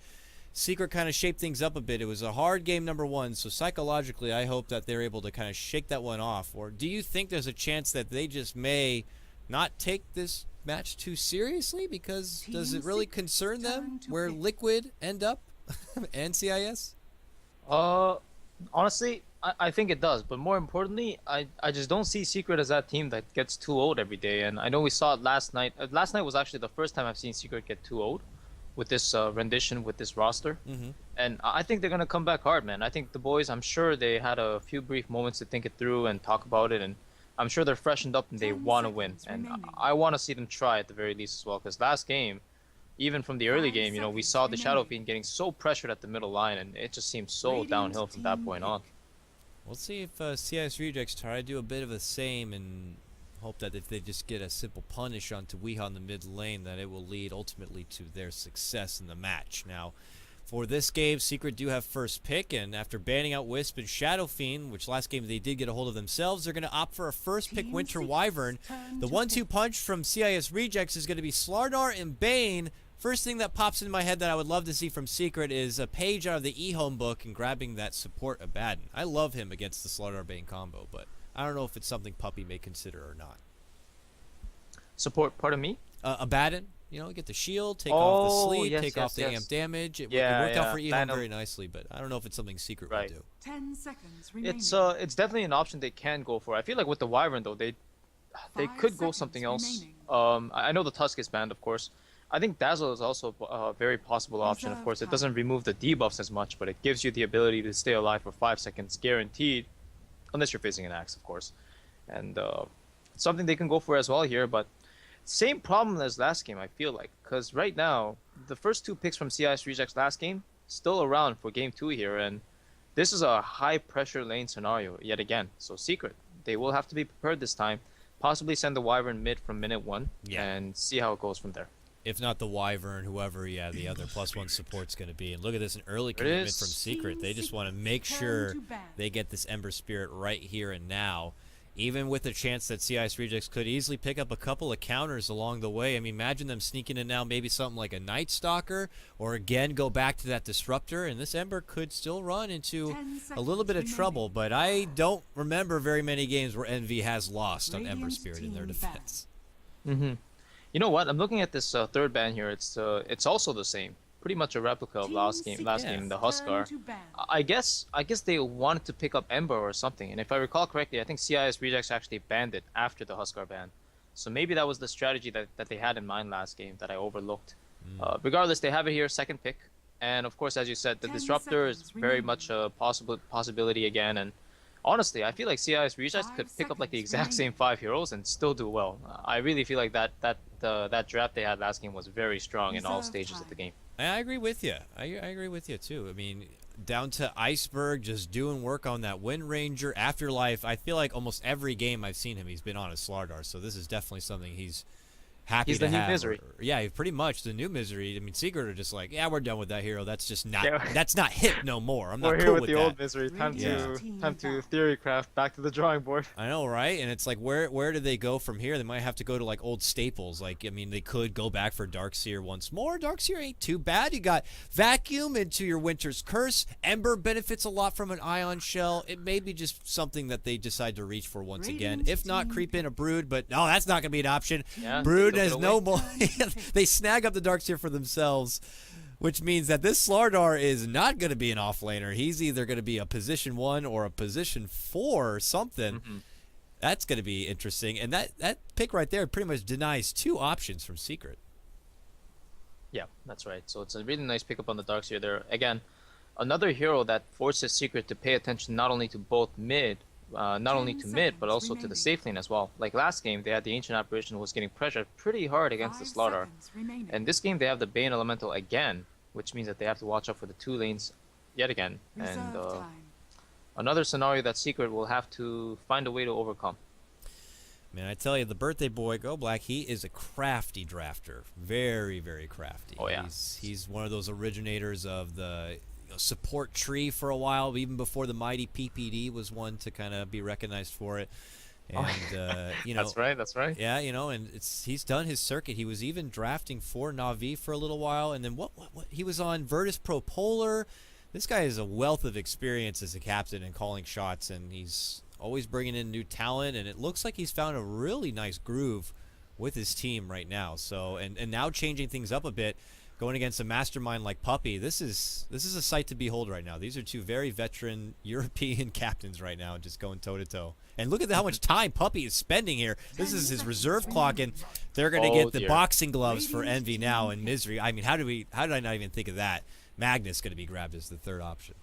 Secret kind of shape things up a bit. It was a hard game number 1, so psychologically I hope that they're able to kind of shake that one off. Or do you think there's a chance that they just may not take this match too seriously? Because does it really concern them turn to where pick. Liquid end up and CIS? Honestly, I think it does. But more importantly, I just don't see Secret as that team that gets 2-0'd every day. And I know we saw it last night. Last night was actually the first time I've seen Secret get 2-0'd with this rendition, with this roster. And I think they're going to come back hard, man. I think the boys, I'm sure they had a few brief moments to think it through and talk about it. And I'm sure they're freshened up and they 10 want to win. seconds And remaining. I want to see them try at the very least as well. Because last game, even from the early 5 game, you know, we seconds saw the Shadow remaining. Fiend getting so pressured at the middle line. And it just seemed so Radiant downhill from that team point pick. on. We'll see if CIS Rejects try to do a bit of the same and hope that if they just get a simple punish onto Weehaw in the mid lane, that it will lead ultimately to their success in the match. Now, for this game, Secret do have first pick, and after banning out Wisp and Shadow Fiend, which last game they did get a hold of themselves, they're going to opt for a first pick Team Winter Secret's Wyvern. turn The to 1-2 pick. punch from CIS Rejects is going to be Slardar and Bane. First thing that pops into my head that I would love to see from Secret is a page out of the E-Home book and grabbing that support Abaddon. I love him against the Slardar Bane combo, but I don't know if it's something Puppey may consider or not. Support, pardon me? Abaddon, you know, get the shield, take off the Oh, sleep, yes, take yes, off the yes. amp damage. It Yeah, worked out yeah. for E-Home Phantom. very nicely, but I don't know if it's something Secret Right. would do. 10 seconds remaining. It's definitely an option they can go for. I feel like with the Wyvern though, they 5 could go seconds something else. remaining. I know the Tusk is banned, of course. I think Dazzle is also a very possible option. Of Reserve course, it time. doesn't remove the debuffs as much, but it gives you the ability to stay alive for 5 seconds guaranteed, unless you're facing an axe, of course. And it's something they can go for as well here, but same problem as last game, I feel like, because right now the first 2 picks from CIS Rejects last game still around for game 2 here, and this is a high pressure lane scenario yet again. So Secret, they will have to be prepared this time. Possibly send the Wyvern mid from minute 1 Yeah. and see how it goes from there. If not the Wyvern, whoever, yeah, the other +1 support's going to be. And look at this, an early There it commitment is. from Secret. They just want to Team make Secret's sure turn to ban. they get this Ember Spirit right here and now. Even with the chance that CIS Rejects could easily pick up a couple of counters along the way. I mean, imagine them sneaking in now maybe something like a Night Stalker, or again go back to that Disruptor, and this Ember could still run into 10 a little bit of seconds trouble. remaining. But I don't remember very many games where Envy has lost on Ember Radiant Spirit in their team back. defense. You know what? I'm looking at this third ban here. It's also the same, pretty much a replica of Team last game, Secret's the turn Huskar. to ban. I guess they wanted to pick up Ember or something, and if I recall correctly, I think CIS Rejects actually banned it after the Huskar ban. So maybe that was the strategy that they had in mind last game that I overlooked. Regardless, they have it here, second pick, and of course, as you said, the 10 Disruptor is seconds very remaining. much a possibility again. And honestly, I feel like CIS Rejects 5 could pick up like the seconds exact same remaining. 5 heroes and still do well. I really feel like that draft they had last game was very strong in all Reserve stages of time. the game. I agree with you. I agree with you too. I mean, down to Iceberg, just doing work on that Wind Ranger. AfterLife, I feel like almost every game I've seen him, he's been on a Slardar. So this is definitely something he's happy He's to the new have. Misery. Yeah, pretty much the new Misery. I mean, Secret are just like, yeah, we're done with that hero. That's just not. Yeah. That's not hit no more. I'm not We're cool here with with the that. old Misery. Time Yeah. to theorycraft. Back to the drawing board. I know, right? And it's like, where do they go from here? They might have to go to like old staples. Like, I mean, they could go back for Darkseer once more. Darkseer ain't too bad. You got Vacuum into your Winter's Curse. Ember benefits a lot from an Ion Shell. It may be just something that they decide to reach for once again. Radiant If not, team creep in a Brood, but no, that's not going to be an option. Yeah, Brood took it has no away. more. They snag up the Darkseer for themselves. Which means that this Slardar is not going to be an offlaner. He's either going to be a position 1 or a position 4 or something. That's going to be interesting. And that pick right there pretty much denies 2 options from Secret. Yeah, that's right. So it's a really nice pickup on the Darkseer there. Again, another hero that forces Secret to pay attention not only to both mid, not only to mid, but also to the safe lane as well. Like last game, they had the Ancient Apparition who was getting pressured pretty hard against the Slardar. And this game, they have the Bane Elemental again, which means that they have to watch out for the 2 lanes yet again. And another scenario that Secret will have to find a way to overcome. Man, I tell you, the birthday boy, Goblak, he is a crafty drafter. Very, very crafty. Oh, yeah. He's one of those originators of the support tree for a while, even before the mighty PPD was one to kind of be recognized for it. And, you know, That's right. Yeah, you know, and he's done his circuit. He was even drafting for Na'Vi for a little while, and then what he was on Virtus Pro Polar. This guy has a wealth of experience as a captain and calling shots, and he's always bringing in new talent, and it looks like he's found a really nice groove with his team right now. So, and now changing things up a bit, going against a mastermind like Puppey. This is a sight to behold right now. These are 2 very veteran European captains right now, just going toe to toe. And look at how much time Puppey is spending here. This is his reserve clock, and they're going to get the boxing gloves for Envy now and Misery. I mean, how did I not even think of that? Magnus going to be grabbed as the 3rd option.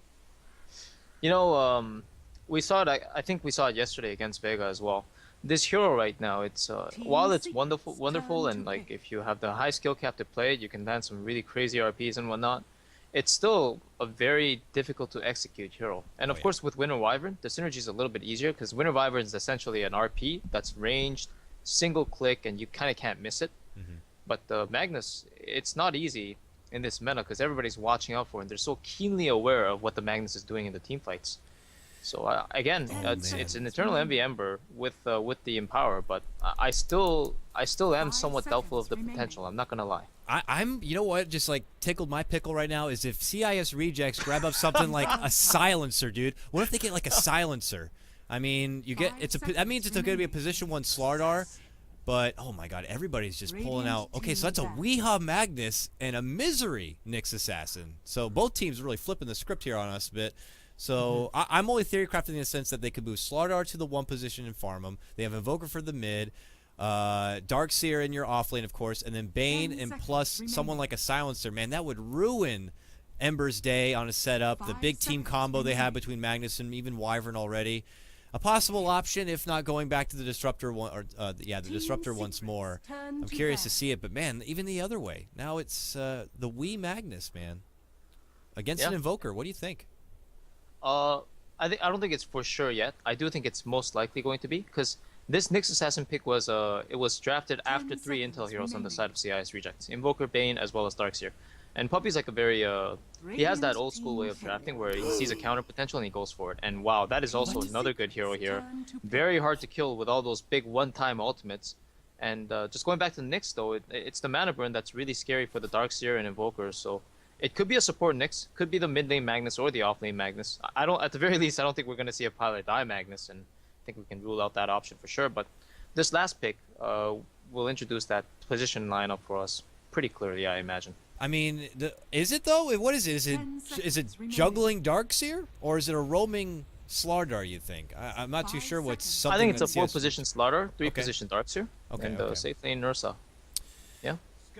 You know, we saw it. I think we saw it yesterday against Vega as well. This hero right now, it's while it's wonderful, and like if you have the high skill cap to play it, you can land some really crazy RPs and whatnot. It's still a very difficult to execute hero. And of course, with Winter Wyvern, the synergy is a little bit easier because Winter Wyvern is essentially an RP that's ranged, single click, and you kind of can't miss it. But the Magnus, it's not easy in this meta because everybody's watching out for it, and they're so keenly aware of what the Magnus is doing in the team fights. So again, it's an EternaLEnVy Ember with the Empower, but I still am somewhat doubtful of the potential. I'm not gonna lie. I'm you know what just like tickled my pickle right now is if CIS rejects grab up something like a silencer, dude. What if they get like a silencer? I mean, you get that means it's going to be a position 1 Slardar, but oh my god, everybody's just pulling out. Okay, so that's a Weehaw Magnus and a Misery Nyx Assassin. So both teams really flipping the script here on us a bit. So I'm only theory crafting in the sense that they could move Slardar to the 1 position and farm him. They have Invoker for the mid, Darkseer in your off lane, of course, and then Bane and plus someone like a Silencer. Man, that would ruin Ember's day on a setup. The big team combo they have between Magnus and even Wyvern already. A possible option, if not going back to the Disruptor the Disruptor once more. I'm curious to see it, but man, even the other way. Now it's the Wii Magnus, man, against an Invoker. What do you think? I don't think it's for sure yet. I do think it's most likely going to be because this Nyx Assassin pick was it was drafted after 3 Intel heroes on the side of CIS rejects, Invoker, Bane, as well as Darkseer. And Puppey's like a very he has that old school way of drafting where he sees a counter potential and he goes for it. And wow, that is also another good hero here. Very hard to kill with all those big one-time ultimates. And just going back to the Nyx though, it's the mana burn that's really scary for the Darkseer and Invokers. So it could be a support Nyx, could be the mid lane Magnus or the off lane Magnus. At the very least, I don't think we're going to see a pieliedie Magnus, and I think we can rule out that option for sure. But this last pick will introduce that position lineup for us pretty clearly, I imagine. I mean, is it though? What is it? Is it juggling Darkseer or is it a roaming Slardar? You think? I'm not too sure what's something. I think it's a 4-position Slardar, 3-position Darkseer, and safe lane Nursa. Yeah.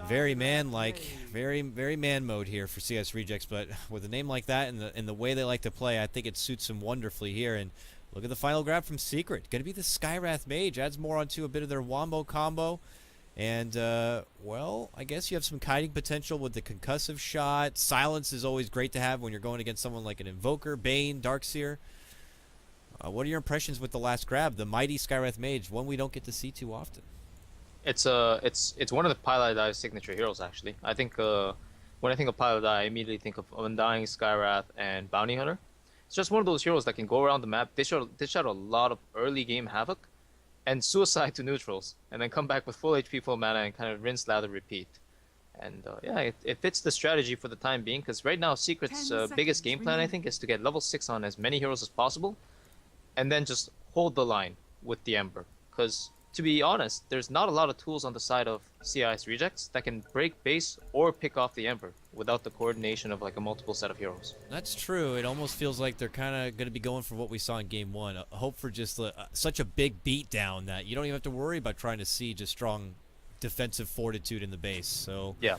Very man-like, very man mode here for CS Rejects, but with a name like that and the way they like to play, I think it suits them wonderfully here. And look at the final grab from Secret. Going to be the Skywrath Mage. Adds more onto a bit of their Wombo combo. And, well, I guess you have some kiting potential with the concussive shot. Silence is always great to have when you're going against someone like an Invoker, Bane, Darkseer. What are your impressions with the last grab, the mighty Skywrath Mage, one we don't get to see too often? It's one of the pieliedie's signature heroes, actually. I think when I think of pieliedie, I immediately think of Undying, Skywrath, and Bounty Hunter. It's just one of those heroes that can go around the map, dish out a lot of early game havoc, and suicide to neutrals, and then come back with full HP, full mana, and kind of rinse, lather, repeat. And yeah, it fits the strategy for the time being, because right now Secret's biggest game plan, I think, is to get level 6 on as many heroes as possible, and then just hold the line with the Ember. Because to be honest, there's not a lot of tools on the side of CIS rejects that can break base or pick off the Ember without the coordination of like a multiple set of heroes. That's true. It almost feels like they're kind of going to be going for what we saw in Game 1. A hope for just such a big beatdown that you don't even have to worry about trying to see just strong defensive fortitude in the base. So Yeah.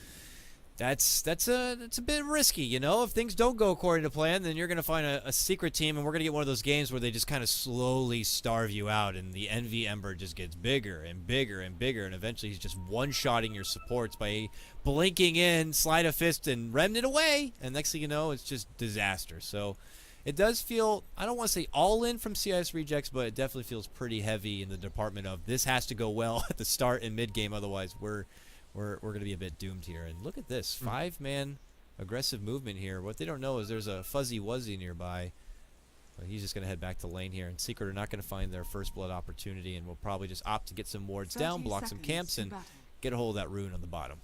that's a bit risky, you know. If things don't go according to plan, then you're going to find a secret team, and we're going to get one of those games where they just kind of slowly starve you out, and the Envy Ember just gets bigger and bigger and bigger, and eventually he's just one-shotting your supports by blinking in, slide a fist, and remnant away, and next thing you know, it's just disaster. So it does feel, I don't want to say all in from CIS Rejects, but it definitely feels pretty heavy in the department of this has to go well at the start and mid-game, otherwise we're going to be a bit doomed here. And look at this, 5-man aggressive movement here. What they don't know is there's a Fuzzy Wuzzy nearby. But he's just going to head back to lane here. And Secret are not going to find their first blood opportunity, and will probably just opt to get some wards down, block some camps, and get a hold of that rune on the bottom.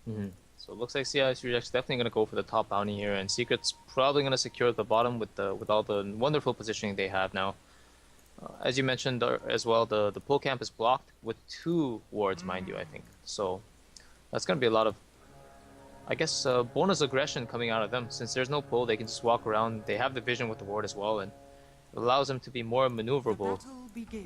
So it looks like CIS Rejects definitely going to go for the top bounty here, and Secret's probably going to secure the bottom with all the wonderful positioning they have now. As you mentioned as well, the pull camp is blocked with 2 wards, mind you, I think. So that's going to be a lot of, I guess, bonus aggression coming out of them. Since there's no pull, they can just walk around. They have the vision with the ward as well, and it allows them to be more maneuverable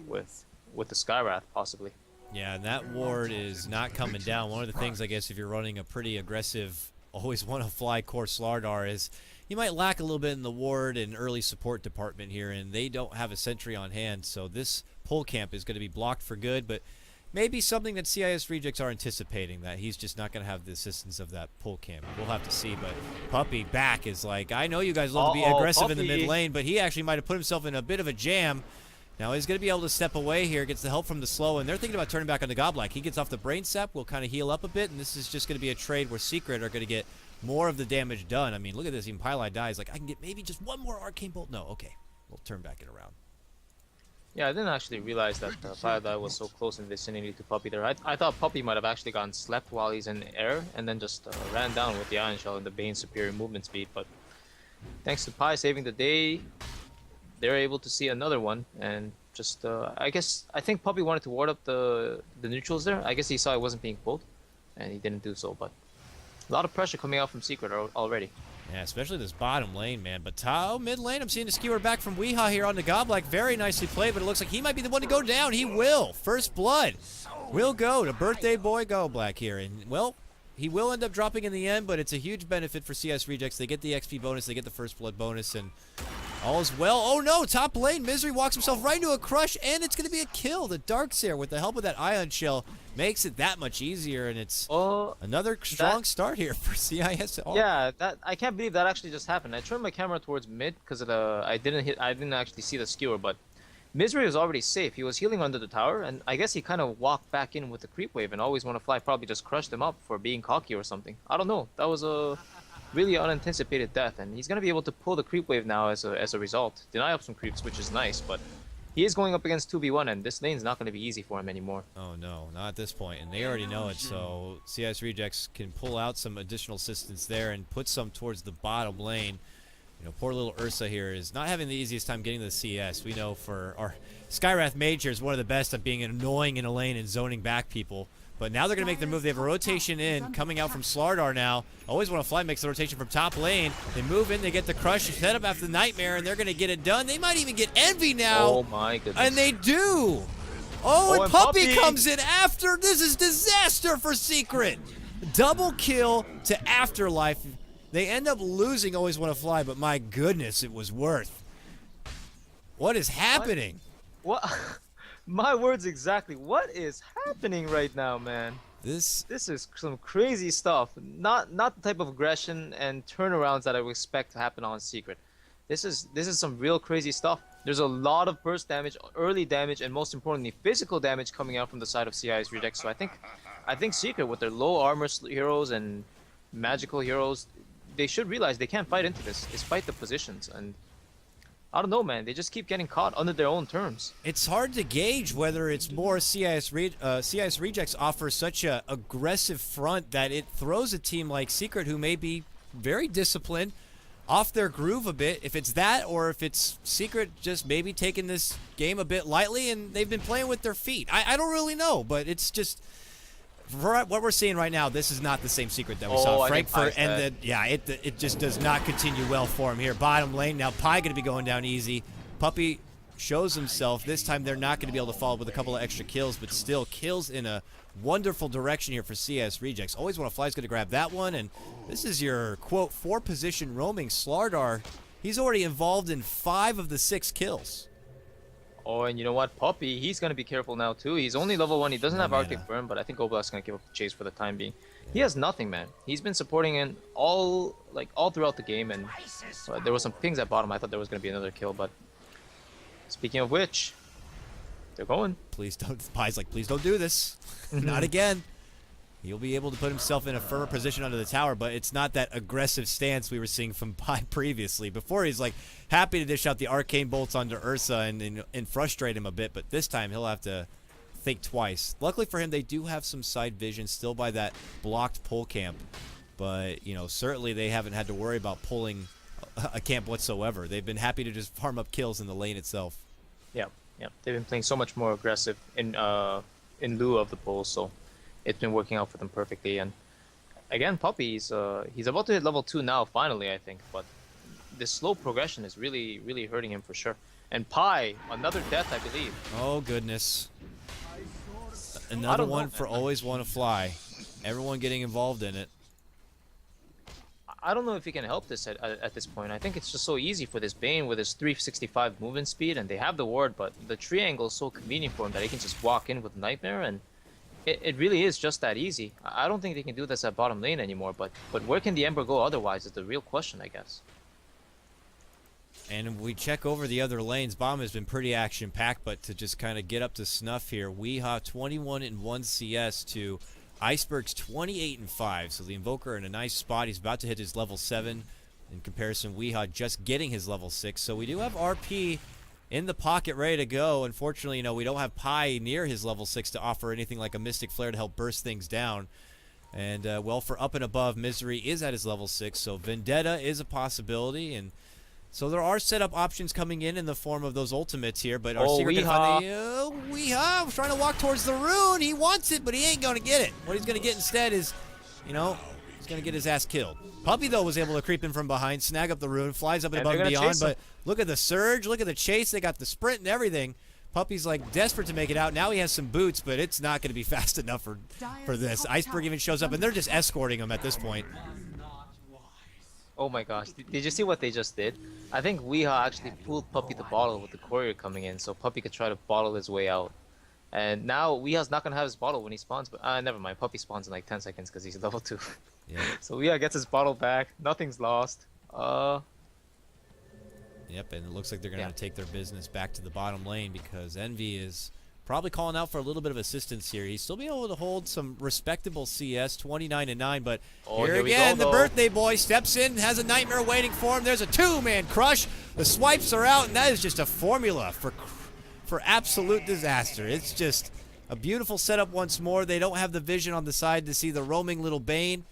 with the Skywrath, possibly. Yeah, and that ward is not coming down. One of the things, I guess, if you're running a pretty aggressive, always want to fly core Slardar is you might lack a little bit in the ward and early support department here, and they don't have a sentry on hand, so this pull camp is going to be blocked for good, but maybe something that CIS Rejects are anticipating, that he's just not going to have the assistance of that pull camp. We'll have to see, but Puppey back is like, I know you guys love to be aggressive in the mid lane, but he actually might have put himself in a bit of a jam. Now he's going to be able to step away here, gets the help from the slow, and they're thinking about turning back on the Goblak. He gets off the brain sap, will kind of heal up a bit, and this is just going to be a trade where Secret are going to get more of the damage done. I mean, look at this, even pieliedie dies. Like, I can get maybe just one more Arcane Bolt. No, okay. We'll turn back it around. Yeah, I didn't actually realize that pieliedie was so close in vicinity to Puppey there. I thought Puppey might have actually gotten slept while he's in air, and then just ran down with the Ion Shell and the Bane's superior movement speed, but thanks to Pi saving the day, they're able to see another one, and just, I think Puppey wanted to ward up the neutrals there. I guess he saw it wasn't being pulled, and he didn't do so, but a lot of pressure coming out from Secret already. Yeah, especially this bottom lane, man. But Tao, mid lane, I'm seeing a skewer back from Weehaw here on the Goblak. Very nicely played, but it looks like he might be the one to go down. He will. First blood will go to birthday boy Goblak here. And, well, he will end up dropping in the end, but it's a huge benefit for CS Rejects. They get the XP bonus, they get the first blood bonus, and all is well. Oh no, top lane, Misery walks himself right into a crush, and it's going to be a kill. The Darkseer, with the help of that Ion Shell, makes it that much easier, and it's another strong start here for CIS. Yeah, I can't believe that actually just happened. I turned my camera towards mid because I didn't actually see the skewer, but Misery was already safe. He was healing under the tower, and I guess he kind of walked back in with the creep wave, and Always Wanna Fly probably just crushed him up for being cocky or something. I don't know. That was a really unanticipated death, and he's gonna be able to pull the creep wave now as a result. Deny up some creeps, which is nice, but he is going up against 2v1, and this lane's not going to be easy for him anymore. Oh no, not at this point, and they already know it, so CIS Rejects can pull out some additional assistance there and put some towards the bottom lane. You know, poor little Ursa here is not having the easiest time getting to the CS. We know for our Skywrath Major is one of the best at being annoying in a lane and zoning back people. But now they're going to make their move. They have a rotation in coming out from Slardar now. Always Wanna Fly makes the rotation from top lane. They move in, they get the crush, set up after the Nightmare, and they're going to get it done. They might even get Envy now. Oh my goodness. And they do. Oh, and Puppey comes in after. This is disaster for Secret. Double kill to AfterLife. They end up losing Always Wanna Fly, but my goodness, it was worth. What is happening? What? My words exactly. What is happening right now, man? This is some crazy stuff. Not the type of aggression and turnarounds that I would expect to happen on Secret. This is some real crazy stuff. There's a lot of burst damage, early damage, and most importantly, physical damage coming out from the side of CIS Rejects. So I think Secret, with their low armor heroes and magical heroes, they should realize they can't fight into this despite the positions. And I don't know, man. They just keep getting caught under their own terms. It's hard to gauge whether it's more CIS Rejects offer such a aggressive front that it throws a team like Secret, who may be very disciplined, off their groove a bit. If it's that, or if it's Secret just maybe taking this game a bit lightly and they've been playing with their feet. I don't really know, but it's just for what we're seeing right now. This is not the same Secret that we saw at Frankfurt, and then it just does not continue well for him here. Bottom lane now, Pi going to be going down easy. Puppey shows himself. This time they're not going to be able to follow with a couple of extra kills, but still kills in a wonderful direction here for CIS Rejects. ALWAYSWANNAFLY is going to grab that one, and this is your, quote, 4-position roaming Slardar. He's already involved in 5 of the 6 kills. Oh, and you know what? Puppey, he's going to be careful now, too. He's only level 1. He doesn't have Arctic Burn, but I think Goblak's going to give up the chase for the time being. He has nothing, man. He's been supporting in all throughout the game, and there were some pings at bottom. I thought there was going to be another kill, but speaking of which, they're going. Please don't. Pi's like, please don't do this. Not again. He'll be able to put himself in a firmer position under the tower, but it's not that aggressive stance we were seeing from Pi previously. Before, he's like happy to dish out the arcane bolts onto Ursa and frustrate him a bit, but this time he'll have to think twice. Luckily for him, they do have some side vision still by that blocked pull camp, but you know, certainly they haven't had to worry about pulling a camp whatsoever. They've been happy to just farm up kills in the lane itself. Yeah. They've been playing so much more aggressive in lieu of the pulls, so it's been working out for them perfectly. And again, Puppey, he's about to hit level 2 now, finally, I think. But this slow progression is really, really hurting him for sure. And Pi, another death, I believe. Oh goodness! Another one for ALWAYSWANNAFLY. Everyone getting involved in it. I don't know if he can help this at this point. I think it's just so easy for this Bane with his 365 movement speed, and they have the ward, but the tree angle is so convenient for him that he can just walk in with Nightmare, and it really is just that easy. I don't think they can do this at bottom lane anymore, but where can the Ember go otherwise is the real question, I guess. And if we check over the other lanes, Bomb has been pretty action-packed, but to just kind of get up to snuff here, Weehaw 21-1 CS to Iceberg's 28-5, so the Invoker in a nice spot. He's about to hit his level 7. In comparison, Weehaw just getting his level 6. So we do have RP in the pocket ready to go. Unfortunately, you know, we don't have Pi near his level 6 to offer anything like a Mystic Flare to help burst things down. And, well, for up and above, Misery is at his level 6, so Vendetta is a possibility. And so there are setup options coming in the form of those ultimates here, but our Secret gonna find the Weehaw was trying to walk towards the rune. He wants it, but he ain't gonna get it. What he's gonna get instead is, you know, he's gonna get his ass killed. Puppey though was able to creep in from behind, snag up the rune, flies up and above and beyond. But look at the surge, look at the chase. They got the sprint and everything. Puppey's like desperate to make it out. Now he has some boots, but it's not gonna be fast enough for this. Iceberg even shows up, and they're just escorting him at this point. Oh my gosh, did you see what they just did? I think Weehaw actually pulled Puppey the bottle with the courier coming in, so Puppey could try to bottle his way out. And now Weehaw's not going to have his bottle when he spawns, but never mind, Puppey spawns in like 10 seconds because he's level 2. Yeah. So Weehaw gets his bottle back, nothing's lost. Yep, and it looks like they're going to take their business back to the bottom lane because Envy is probably calling out for a little bit of assistance here. He's still be able to hold some respectable CS, 29-9, but here again, the birthday boy steps in, has a Nightmare waiting for him. There's a 2-man crush. The swipes are out, and that is just a formula for absolute disaster. It's just a beautiful setup once more. They don't have the vision on the side to see the roaming little Bane,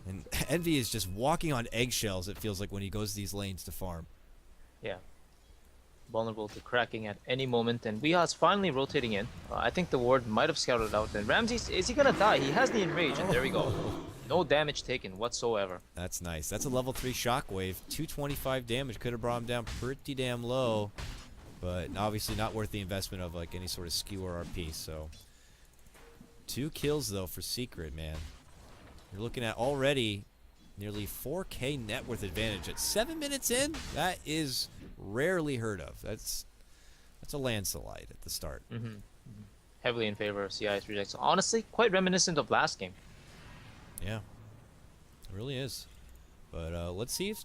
and Envy is just walking on eggshells, it feels like, when he goes to these lanes to farm. Yeah. Vulnerable to cracking at any moment, and Weehaw's finally rotating in. I think the ward might have scouted out, and Ramsey, is he gonna die? He has the enrage, and there we go. No damage taken whatsoever. That's nice. That's a level 3 shockwave. 225 damage. Could have brought him down pretty damn low, but obviously not worth the investment of like any sort of skew or RP. So 2 kills though for Secret, man. You're looking at already nearly 4K net worth advantage at 7 minutes in. That is rarely heard of. That's a landslide at the start. Heavily in favor of CIS Rejects. Honestly, quite reminiscent of last game. Yeah, it really is. But let's see if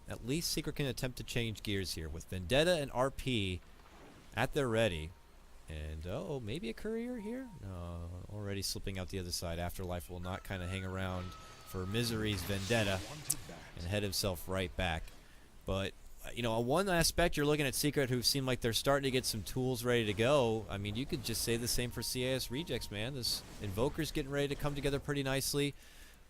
at least Secret can attempt to change gears here with Vendetta and RP at their ready. And oh, maybe a courier here? No, already slipping out the other side. AfterLife will not kind of hang around for Misery's Vendetta and head himself right back. But you know, on one aspect, you're looking at Secret, who seem like they're starting to get some tools ready to go. I mean, you could just say the same for CIS Rejects, man. This Invoker's getting ready to come together pretty nicely.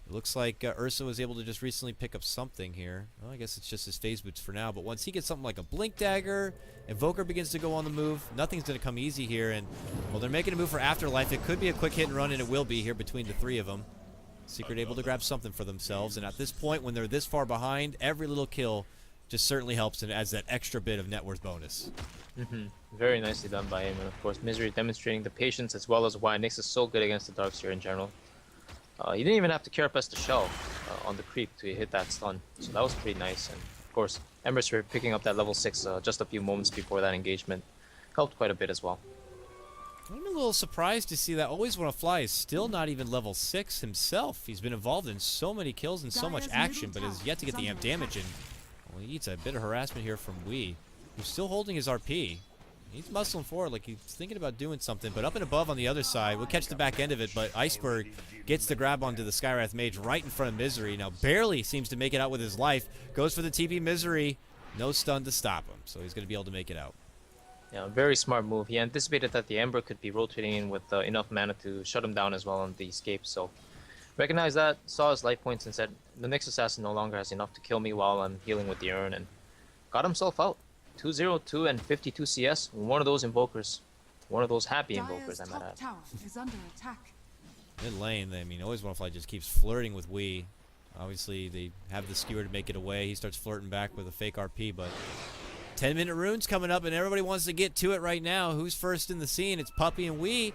It looks like Ursa was able to just recently pick up something here. Well, I guess it's just his phase boots for now, but once he gets something like a Blink Dagger, Invoker begins to go on the move, nothing's going to come easy here, and, well, they're making a move for AfterLife. It could be a quick hit and run, and it will be here between the three of them. Secret able to grab something for themselves, and at this point, when they're this far behind, every little kill just certainly helps and adds that extra bit of net worth bonus. Very nicely done by him, and of course, Misery demonstrating the patience as well as why Nyx is so good against the Darkseer in general. He didn't even have to carapace the shell on the creep to hit that stun, so that was pretty nice. And of course, Ember Spirit picking up that level 6 just a few moments before that engagement helped quite a bit as well. I'm a little surprised to see that ALWAYSWANNAFLY is still not even level 6 himself. He's been involved in so many kills and so much action, but has yet to get the amp damage, and well, he eats a bit of harassment here from Wii, who's still holding his RP. He's muscling forward like he's thinking about doing something, but up and above on the other side, we'll catch the back end of it, but Iceberg gets the grab onto the Skywrath Mage right in front of Misery. Now barely seems to make it out with his life. Goes for the TP Misery. No stun to stop him, so he's going to be able to make it out. Yeah, very smart move. He anticipated that the Ember could be rotating in with enough mana to shut him down as well on the escape, so recognized that, saw his life points and said, the next assassin no longer has enough to kill me while I'm healing with the urn, and got himself out. 202 and 52 CS, one of those invokers. One of those happy invokers, I might add. Tower is under attack. Mid lane, I mean, ALWAYSWANNAFLY just keeps flirting with Wii. Obviously, they have the skewer to make it away. He starts flirting back with a fake RP, but 10-minute runes coming up, and everybody wants to get to it right now. Who's first in the scene? It's Puppey and Wii.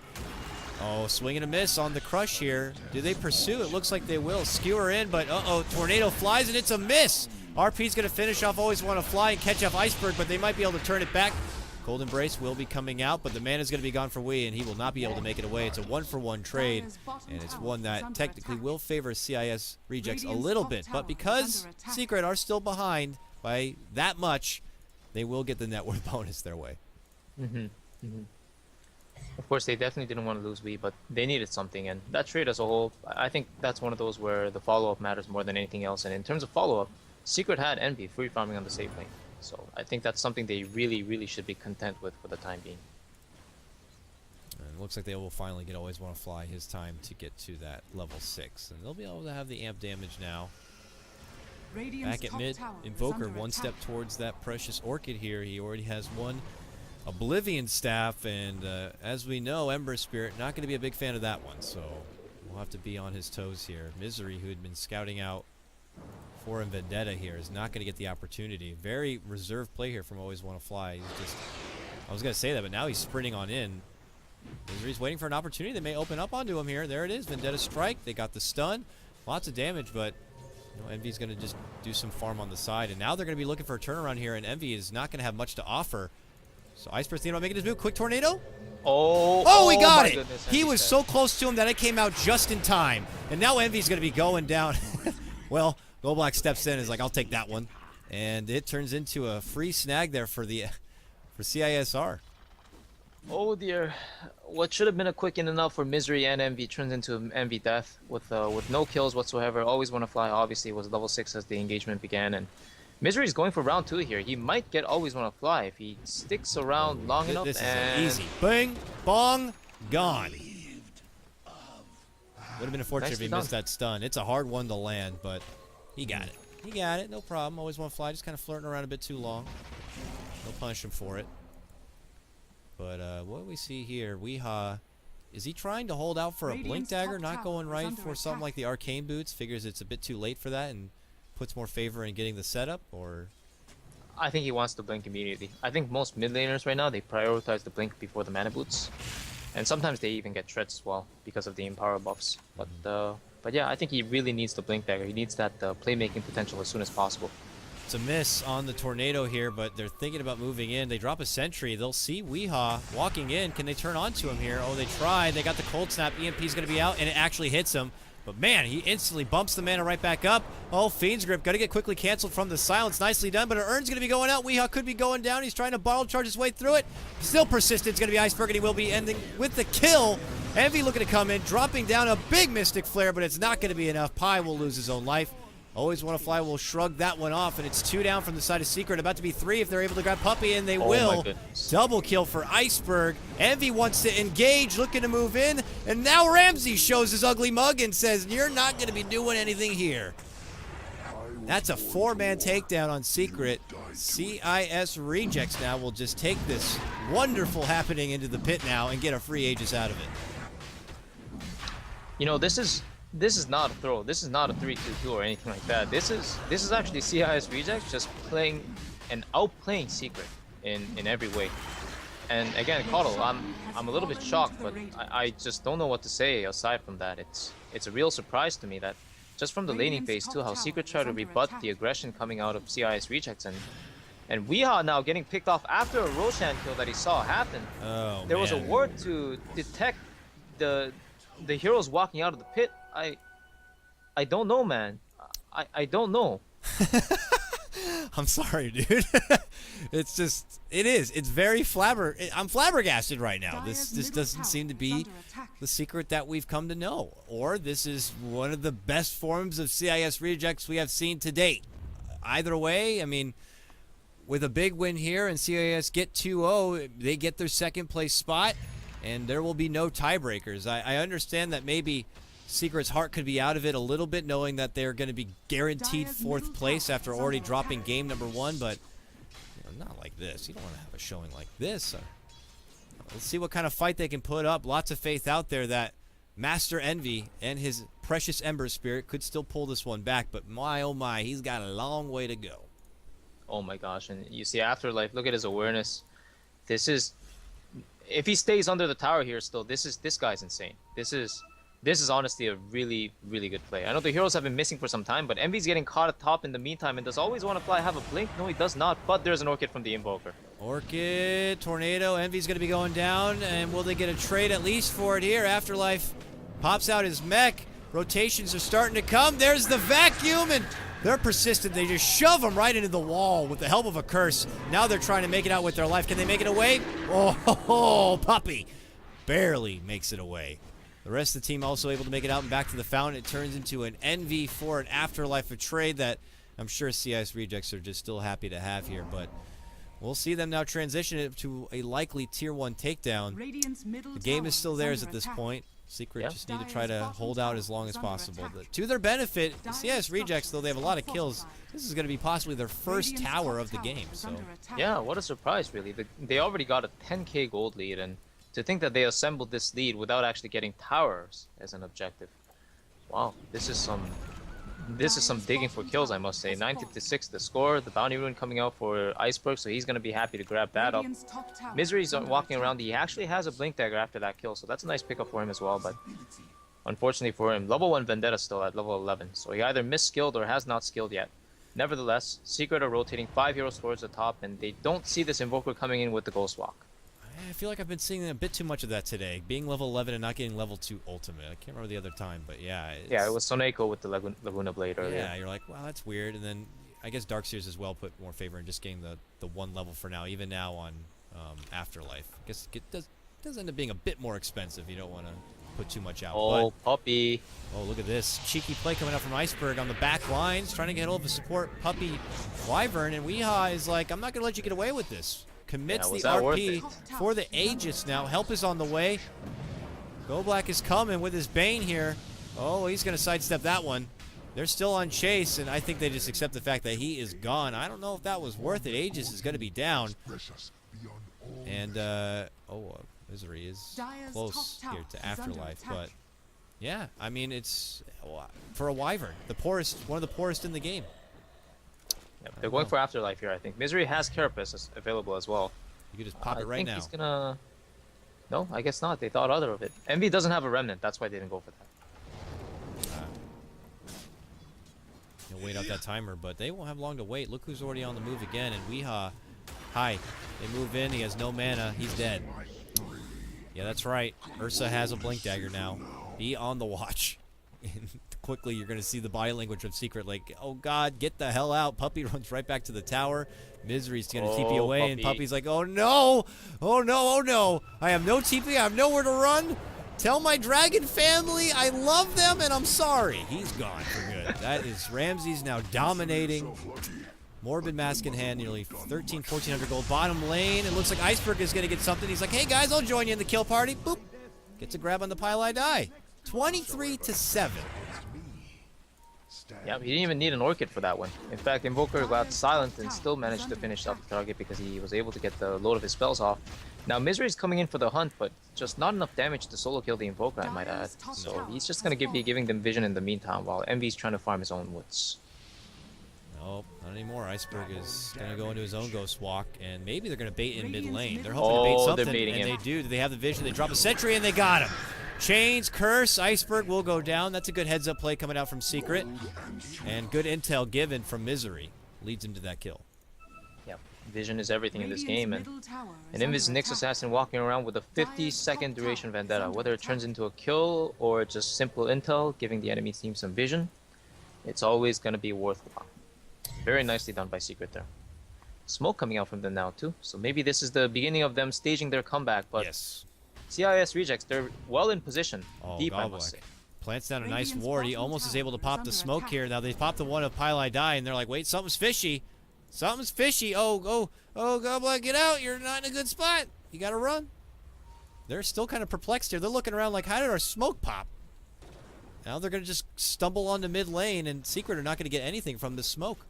Oh, swing and a miss on the crush here. Do they pursue? It looks like they will. Skewer in, but uh-oh, tornado flies, and it's a miss. RP's going to finish off ALWAYSWANNAFLY and catch off Iceberg, but they might be able to turn it back. Cold Embrace will be coming out, but the mana's going to be gone for Wii, and he will not be able to make it away. It's a one-for-one trade, and it's one that technically will favor CIS rejects a little bit, but because Secret are still behind by that much, they will get the net worth bonus their way. Of course, they definitely didn't want to lose Wii, but they needed something, and that trade as a whole, I think that's one of those where the follow-up matters more than anything else, and in terms of follow-up, Secret had Envy free farming on the safe lane, so I think that's something they really should be content with for the time being. And it looks like they will finally get ALWAYSWANNAFLY his time to get to that level 6, and they'll be able to have the amp damage now. Back at mid, Invoker one step towards that precious Orchid here. He already has one Oblivion Staff, and as we know, Ember Spirit not going to be a big fan of that one, so we'll have to be on his toes here. Misery, who had been scouting out for him Vendetta here, is not going to get the opportunity. Very reserved play here from ALWAYSWANNAFLY. He's just, I was going to say that, but now he's sprinting on in. Misery's waiting for an opportunity. They may open up onto him here. There it is, Vendetta Strike. They got the stun. Lots of damage, but you know, Envy's going to just do some farm on the side, and now they're going to be looking for a turnaround here, and Envy is not going to have much to offer. So Iceberg's thinking about making his move. Quick tornado. Oh, he got it. Goodness, he was so close to him that it came out just in time. And now Envy's going to be going down. Well, Goblak steps in and is like, I'll take that one. And it turns into a free snag there for CISR. Oh dear. What should have been a quick in and out for Misery and Envy turns into Envy death with no kills whatsoever. ALWAYSWANNAFLY obviously was level 6 as the engagement began, and Misery's going for round 2 here. He might get ALWAYSWANNAFLY if he sticks around long enough. This is easy. Bing, bong, gone. Would have been unfortunate if he missed that stun. It's a hard one to land, but he got it. He got it, no problem. ALWAYSWANNAFLY just kind of flirting around a bit too long. No punish him for it. But what do we see here? Weehaw. Is he trying to hold out for a Blink Dagger? Not going right for something like the Arcane Boots? Figures it's a bit too late for that and puts more favor in getting the setup? Or I think he wants to blink immediately. I think most mid laners right now, they prioritize the blink before the mana boots. And sometimes they even get treads as well because of the empower buffs. But yeah, I think he really needs the Blink Dagger. He needs that playmaking potential as soon as possible. It's a miss on the tornado here, but they're thinking about moving in. They drop a sentry. They'll see Weehaw walking in. Can they turn onto him here? Oh, they tried. They got the cold snap. EMP's going to be out, and it actually hits him. But man, he instantly bumps the mana right back up. Oh, Fiend's Grip. Got to get quickly canceled from the silence. Nicely done, but an Urn's going to be going out. Weehaw could be going down. He's trying to bottle charge his way through it. Still persistent. It's going to be Iceberg, and he will be ending with the kill. Envy looking to come in, dropping down a big Mystic Flare, but it's not going to be enough. Pi will lose his own life. Always Want to Fly will shrug that one off, and it's 2 down from the side of Secret. About to be 3 if they're able to grab Puppey, and they Oh will. my goodness. Double kill for Iceberg. Envy wants to engage, looking to move in, and now Ramsey shows his ugly mug and says, "You're not going to be doing anything here." That's a 4-man takedown on Secret. CIS Rejects now will just take this wonderful happening into the pit now and get a free Aegis out of it. You know, this is not a throw. This is not a 3-2-2 or anything like that. This is actually CIS Rejects just playing and outplaying Secret in every way. And again, Kotl, I'm a little bit shocked, but I just don't know what to say aside from that. It's a real surprise to me that just from the laning phase too, how Secret tried to rebut the aggression coming out of CIS Rejects, and Weehaw now getting picked off after a Roshan kill that he saw happen. Oh, There was a man. word to detect the heroes walking out of the pit. I don't know, man. I don't know. I'm sorry, dude. It's just, it's very I'm flabbergasted right now. This doesn't seem to be the Secret that we've come to know. Or this is one of the best forms of CIS Rejects we have seen to date. Either way, I mean, with a big win here and CIS get 2-0, they get their second place spot, and there will be no tiebreakers. I understand that maybe Secret's heart could be out of it a little bit, knowing that they're going to be guaranteed 4th place after already dropping game number 1, but not like this. You don't want to have a showing like this. Let's see what kind of fight they can put up. Lots of faith out there that Master Envy and his precious Ember Spirit could still pull this one back, but my oh my, he's got a long way to go. Oh my gosh, and you see AfterLife, look at his awareness. This is, if he stays under the tower here still, this guy's insane. This is honestly a really, really good play. I know the heroes have been missing for some time, but Envy's getting caught at top in the meantime, and does Always Want to Fly have a blink? No, he does not, but there's an Orchid from the Invoker. Orchid, Tornado, Envy's going to be going down, and will they get a trade at least for it here? AfterLife pops out his mech. Rotations are starting to come. There's the vacuum, and they're persistent. They just shove him right into the wall with the help of a curse. Now they're trying to make it out with their life. Can they make it away? Oh, Puppey barely makes it away. The rest of the team also able to make it out and back to the fountain. It turns into an Envy for an AfterLife, a trade that I'm sure CIS Rejects are just still happy to have here, but we'll see them now transition it to a likely Tier 1 takedown. The game is still theirs at this point. Secret just need to try to hold out as long as possible. To their benefit, the CIS Rejects, though they have a lot of kills, this is going to be possibly their first tower of the game. So yeah, what a surprise, really. They already got a 10k gold lead, and to think that they assembled this lead without actually getting towers as an objective. Wow, this is some digging for kills, I must say. 956 the score, the bounty rune coming out for Iceberg, so he's going to be happy to grab that up. Misery's walking around. He actually has a blink dagger after that kill, so that's a nice pickup for him as well, but unfortunately for him, level 1 Vendetta still at level 11, so he either misskilled or has not skilled yet. Nevertheless, Secret are rotating 5 heroes towards the top, and they don't see this Invoker coming in with the Ghost Walk. I feel like I've been seeing a bit too much of that today. Being level 11 and not getting level 2 ultimate. I can't remember the other time, but yeah. Yeah, it was Soneko with the Laguna Blade earlier. Yeah, you're like, wow, that's weird. And then I guess Darkseers as well put more favor in just getting the 1 level for now, even now on AfterLife. I guess it does end up being a bit more expensive. You don't want to put too much out. Oh, Puppey. Oh, look at this. Cheeky play coming out from Iceberg on the back lines, trying to get hold of a support Puppey Wyvern, and Weehaw is like, I'm not going to let you get away with this. Commits the RP for the Aegis now. Help is on the way. Goblak is coming with his Bane here. Oh, he's going to sidestep that one. They're still on chase, and I think they just accept the fact that he is gone. I don't know if that was worth it. Aegis is going to be down. And, Misery is close here to AfterLife, but yeah, I mean, it's for a Wyvern, one of the poorest in the game. Yep, they're going for AfterLife here, I think. Misery has Carapace available as well. You could just pop it right now. I think he's gonna... No, I guess not. They thought other of it. Envy doesn't have a Remnant. That's why they didn't go for that. He'll wait out that timer, but they won't have long to wait. Look who's already on the move again, and Weehaw. Hi. They move in. He has no mana. He's dead. Yeah, that's right. Ursa has a Blink Dagger now. Be on the watch. Quickly, you're going to see the body language of Secret, like, oh god, get the hell out. Puppey runs right back to the tower. Misery's going to TP away, and Puppey's like, oh no, oh no, oh no. I have no TP, I have nowhere to run. Tell my dragon family I love them and I'm sorry. He's gone for good. That is Ramsey's now dominating. Morbid Mask in hand, nearly 1,400 gold. Bottom lane, it looks like Iceberg is going to get something. He's like, hey guys, I'll join you in the kill party. Boop. Gets a grab on the pieliedie. 23-7. Yeah, he didn't even need an Orchid for that one. In fact, Invoker got silent and still managed to finish off the target because he was able to get the load of his spells off. Now, Misery is coming in for the hunt, but just not enough damage to solo kill the Invoker, I might add. So he's just going to be giving them vision in the meantime while Envy's trying to farm his own woods. Nope, not anymore. Iceberg is going to go into his own Ghost Walk, and maybe they're going to bait in mid lane. They're hoping to bait something, they're baiting and him. they do. They have the vision. They drop a sentry, and they got him. Chains, Curse, Iceberg will go down. That's a good heads-up play coming out from Secret. And good intel given from Misery leads him to that kill. Yeah, vision is everything in this game, and Envy's Nyx Assassin walking around with a 50-second duration Vendetta. Whether it turns into a kill or just simple intel, giving the enemy team some vision, it's always going to be worthwhile. Very nicely done by Secret there. Smoke coming out from them now too, so maybe this is the beginning of them staging their comeback, but Yes. CIS rejects, they're well in position. Oh, Deep, I Goblak must say. plants down a nice ward. He almost is able to pop the smoke here. Now they pop the one of pieliedie, and they're like, wait, something's fishy. Something's fishy. Oh, Goblak, get out. You're not in a good spot. You got to run. They're still kind of perplexed here. They're looking around like, how did our smoke pop? Now they're going to just stumble onto mid lane, and Secret are not going to get anything from this smoke.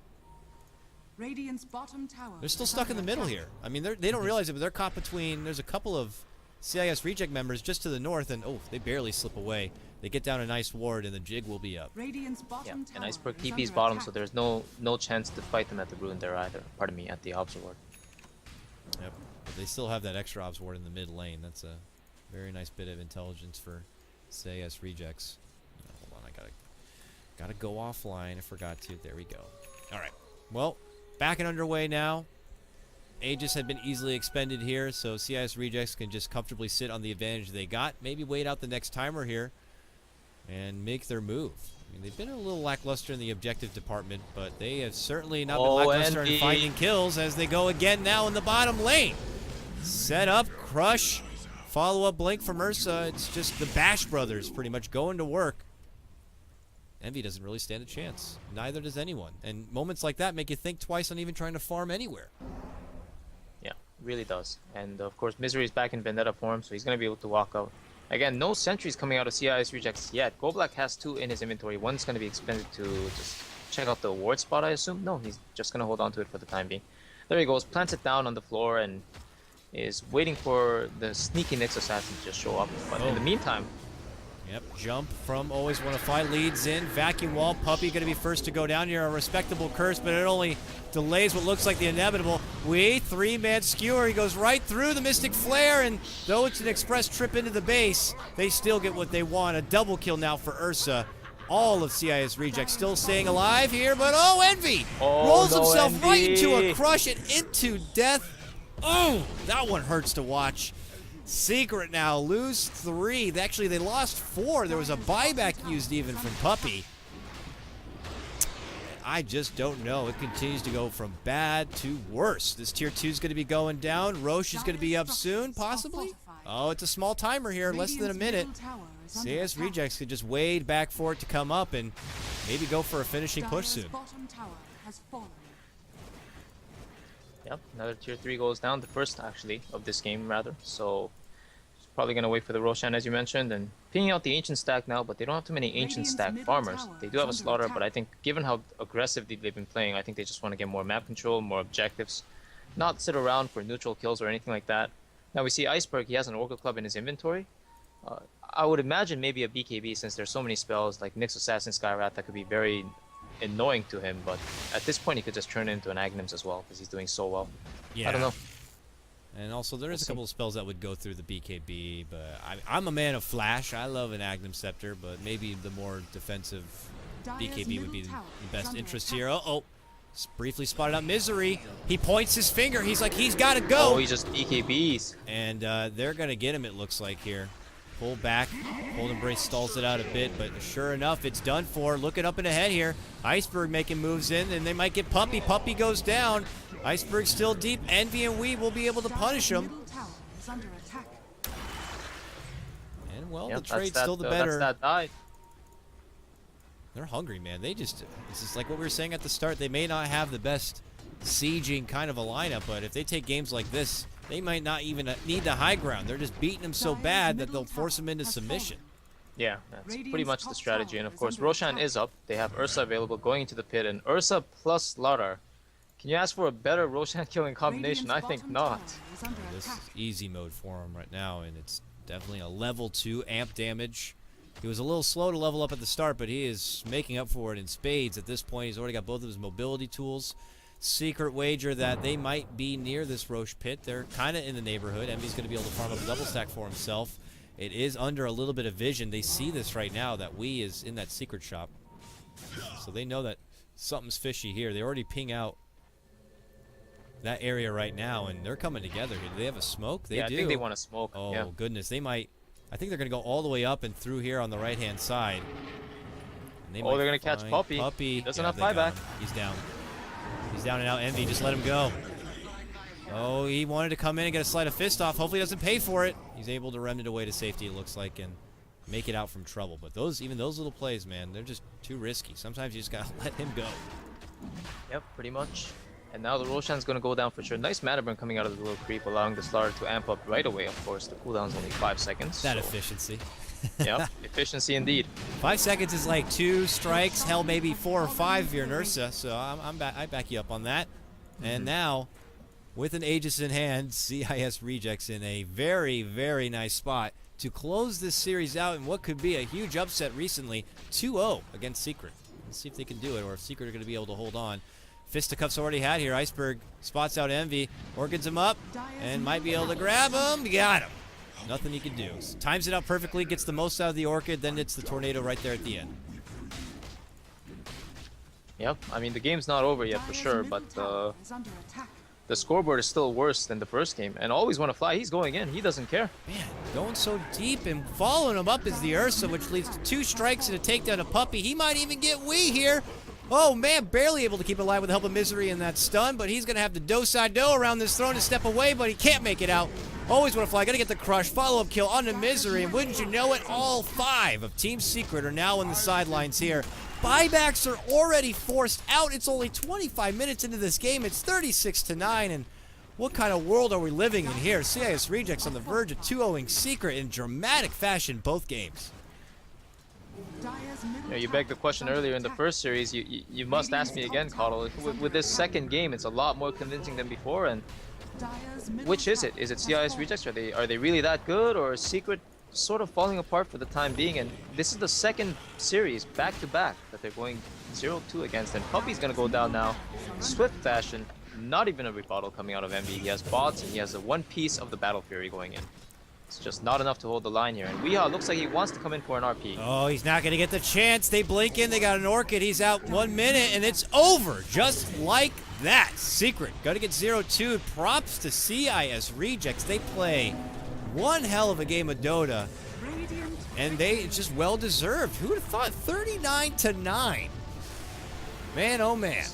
Radiant's bottom tower. They're still stuck in the middle here. I mean, they don't realize it, but they're caught between, there's a couple of CIS reject members just to the north, and oh, they barely slip away. They get down a nice ward, and the jig will be up. Radiant's Yeah, bottom tower and Iceberg is TP's under bottom, attack. so there's no chance to fight them at the ruin there either. Pardon me, at the observer. Yep. But they still have that extra obs ward in the mid lane. That's a very nice bit of intelligence for CIS rejects. Hold on, I gotta go offline. I forgot to. There we go. All right. Well, back and underway now. Aegis had been easily expended here, so CIS rejects can just comfortably sit on the advantage they got. Maybe wait out the next timer here and make their move. I mean, they've been a little lackluster in the objective department, but they have certainly not been lackluster in finding kills as they go again now in the bottom lane. Set up, crush, follow-up blink from Ursa. It's just the Bash brothers pretty much going to work. Envy doesn't really stand a chance. Neither does anyone. And moments like that make you think twice on even trying to farm anywhere. Yeah, really does. And of course, Misery is back in Vendetta form, so he's going to be able to walk out. Again, no sentries coming out of CIS rejects yet. Goblak has 2 in his inventory. One's going to be expended to just check out the ward spot, I assume. No, he's just going to hold on to it for the time being. There he goes, plants it down on the floor and is waiting for the sneaky Nyx Assassin to just show up. But in the meantime... Yep, jump from ALWAYSWANNAFLY leads in. Vacuum wall, Puppey going to be first to go down here. A respectable curse, but it only delays what looks like the inevitable. Three-man skewer. He goes right through the Mystic Flare, and though it's an express trip into the base, they still get what they want. A double kill now for Ursa. All of CIS rejects still staying alive here, but Envy rolls himself right into a crush and into death. Oh, that one hurts to watch. Secret now lose 3. Actually, they lost 4. There was a buyback used even from Puppey. I just don't know. It continues to go from bad to worse. This tier 2 is going to be going down. Roche is going to be up soon, possibly. Oh, it's a small timer here, less than a minute. CIS rejects could just wade back for it to come up and maybe go for a finishing push soon. Yep, another tier 3 goes down. The first, actually, of this game, rather. So, probably going to wait for the Roshan, as you mentioned, and pinging out the Ancient stack now, but they don't have too many Ancient stack farmers. They do have a Slaughter, but I think given how aggressively they've been playing, I think they just want to get more map control, more objectives, not sit around for neutral kills or anything like that. Now we see Iceberg, he has an Oracle Club in his inventory. I would imagine maybe a BKB since there's so many spells like Nyx Assassin, Skywrath that could be very annoying to him, but at this point he could just turn it into an Aghanim's as well because he's doing so well. Yeah. I don't know. And also, there is a couple of spells that would go through the BKB, but I'm a man of flash. I love an Aghanim Scepter, but maybe the more defensive BKB would be the best interest here. Briefly spotted out Misery. He points his finger. He's like, he's got to go. Oh, he just BKBs. And they're going to get him, it looks like, here. Pull back. Cold Embrace stalls it out a bit, but sure enough, it's done for. Looking up and ahead here. Iceberg making moves in, and they might get Puppey. Puppey goes down. Iceberg still deep. Envy and we will be able to punish him. And well, Yep, the trade's still the better. That's that die. They're hungry, man. This is like what we were saying at the start. They may not have the best sieging kind of a lineup, but if they take games like this, they might not even need the high ground. They're just beating them so bad that they'll force them into submission. Yeah, that's pretty much the strategy. And of course, Roshan is up. They have Ursa available going into the pit, and Ursa plus Lara. Can you ask for a better Roshan killing combination? I think not. This is easy mode for him right now, and it's definitely a level 2 amp damage. He was a little slow to level up at the start, but he is making up for it in spades at this point. He's already got both of his mobility tools. Secret wager that they might be near this Roche pit. They're kind of in the neighborhood. Envy's going to be able to farm up a double stack for himself. It is under a little bit of vision. They see this right now, that Wee is in that secret shop. So they know that something's fishy here. They already ping out that area right now, and they're coming together here. Do they have a smoke? They do. I think they want to smoke. Oh, yeah. goodness. They might. I think they're going to go all the way up and through here on the right-hand side. And they're going to catch Puppey. Puppey. Doesn't have buyback. He's down. He's down and out. Envy, just let him go. Oh, he wanted to come in and get a sleight of fist off. Hopefully he doesn't pay for it. He's able to remnant away to safety, it looks like, and make it out from trouble. But even those little plays, man, they're just too risky. Sometimes you just got to let him go. Yep, pretty much. And now the Roshan's going to go down for sure. Nice mana burn coming out of the little creep, allowing the Slar to amp up right away, of course. The cooldown's only 5 seconds. That efficiency. Yep, efficiency indeed. 5 seconds is like 2 strikes, hell, maybe 4 or 5 if you're an Ursa. So I back you up on that. And now, with an Aegis in hand, CIS Rejects in a very, very nice spot to close this series out in what could be a huge upset recently. 2-0 against Secret. Let's see if they can do it, or if Secret are going to be able to hold on. Fisticuffs already had here. Iceberg spots out Envy, orchids him up, and might be able to grab him. Got him. Nothing he can do. Times it out perfectly, gets the most out of the orchid, then it's the tornado right there at the end. Yep, I mean, the game's not over yet for sure, but the scoreboard is still worse than the first game. And ALWAYSWANNAFLY, he's going in. He doesn't care. Man, going so deep and following him up is the Ursa, which leads to 2 strikes and a takedown of Puppey. He might even get Wee here. Oh, man, barely able to keep it alive with the help of Misery in that stun, but he's going to have to do-side-do around this throne to step away, but he can't make it out. ALWAYSWANNAFLY, got to get the crush, follow-up kill onto Misery, and wouldn't you know it, all 5 of Team Secret are now on the sidelines here. Buybacks are already forced out. It's only 25 minutes into this game. It's 36-9, and what kind of world are we living in here? CIS Rejects on the verge of 2-0ing Secret in dramatic fashion both games. Yeah, you begged the question earlier in the first series. You must ask me again, Kotl. With this second game, it's a lot more convincing than before. And which is it? Is it CIS Rejects? Are they really that good, or is Secret sort of falling apart for the time being? And this is the second series back to back that they're going 0-2 against. And Puppey's gonna go down now, swift fashion. Not even a rebuttal coming out of Envy. He has bots and he has the one piece of the Battle Fury going in. It's just not enough to hold the line here. And Weehaw looks like he wants to come in for an RP. Oh, he's not going to get the chance. They blink in. They got an Orchid. He's out 1 minute, and it's over. Just like that. Secret. Got to get 0-2. Props to CIS Rejects. They play one hell of a game of Dota. And it's just well-deserved. Who would have thought? 39-9. Man, oh man.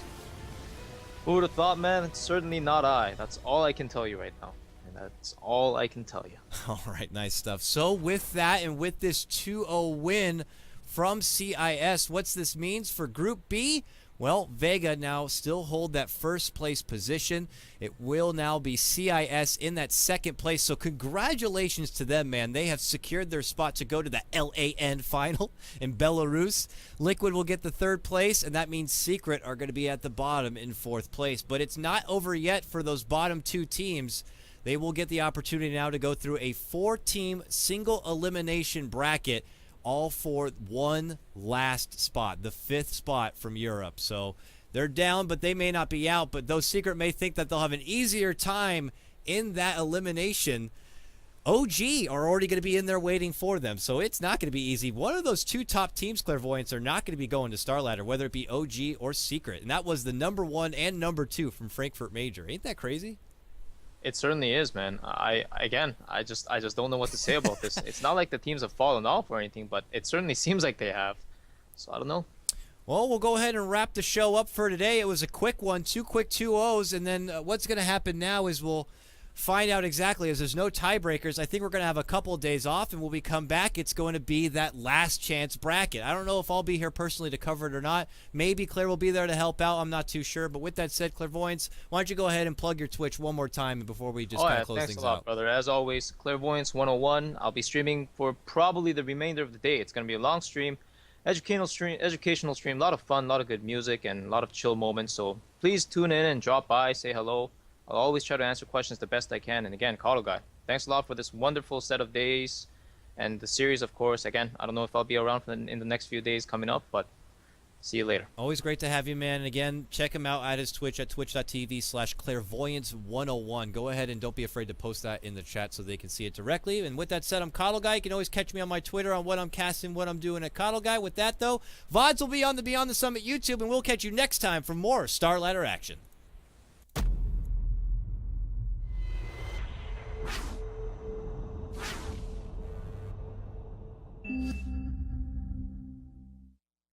Who would have thought, man? It's certainly not I. That's all I can tell you right now. That's all I can tell you. All right, nice stuff. So with that and with this 2-0 win from CIS, what's this means for Group B? Well, Vega now still hold that first place position. It will now be CIS in that second place. So congratulations to them, man. They have secured their spot to go to the LAN final in Belarus. Liquid will get the third place, and that means Secret are going to be at the bottom in fourth place. But it's not over yet for those bottom 2 teams. They will get the opportunity now to go through a 4-team single elimination bracket, all for one last spot, the 5th spot from Europe. So they're down, but they may not be out. But those Secret may think that they'll have an easier time in that elimination. OG are already going to be in there waiting for them, so it's not going to be easy. One of those 2 top teams, Clairvoyance, are not going to be going to Star Ladder, whether it be OG or Secret. And that was the number 1 and number 2 from Frankfurt Major. Ain't that crazy? It certainly is, man. I just don't know what to say about this. It's not like the teams have fallen off or anything, but it certainly seems like they have. So I don't know. Well, we'll go ahead and wrap the show up for today. It was a quick one, 2 quick 2-0s, and then what's going to happen now is we'll find out exactly, as there's no tiebreakers. I think we're going to have a couple of days off, and when we come back, it's going to be that last chance bracket. I don't know if I'll be here personally to cover it or not. Maybe Claire will be there to help out. I'm not too sure. But with that said, Clairvoyance, why don't you go ahead and plug your Twitch one more time before we just kind of close thanks things a lot, out. brother. As always, Clairvoyance 101. I'll be streaming for probably the remainder of the day. It's going to be a long stream. Educational stream, a lot of fun, a lot of good music, and a lot of chill moments. So please tune in and drop by, say hello. I'll always try to answer questions the best I can. And again, KotlGuy, thanks a lot for this wonderful set of days and the series, of course. Again, I don't know if I'll be around in the next few days coming up, but see you later. Always great to have you, man. And again, check him out at his Twitch at twitch.tv/clairvoyance101. Go ahead and don't be afraid to post that in the chat so they can see it directly. And with that said, I'm KotlGuy. You can always catch me on my Twitter on what I'm casting, what I'm doing at KotlGuy. With that, though, VODs will be on the Beyond the Summit YouTube, and we'll catch you next time for more Star Ladder action.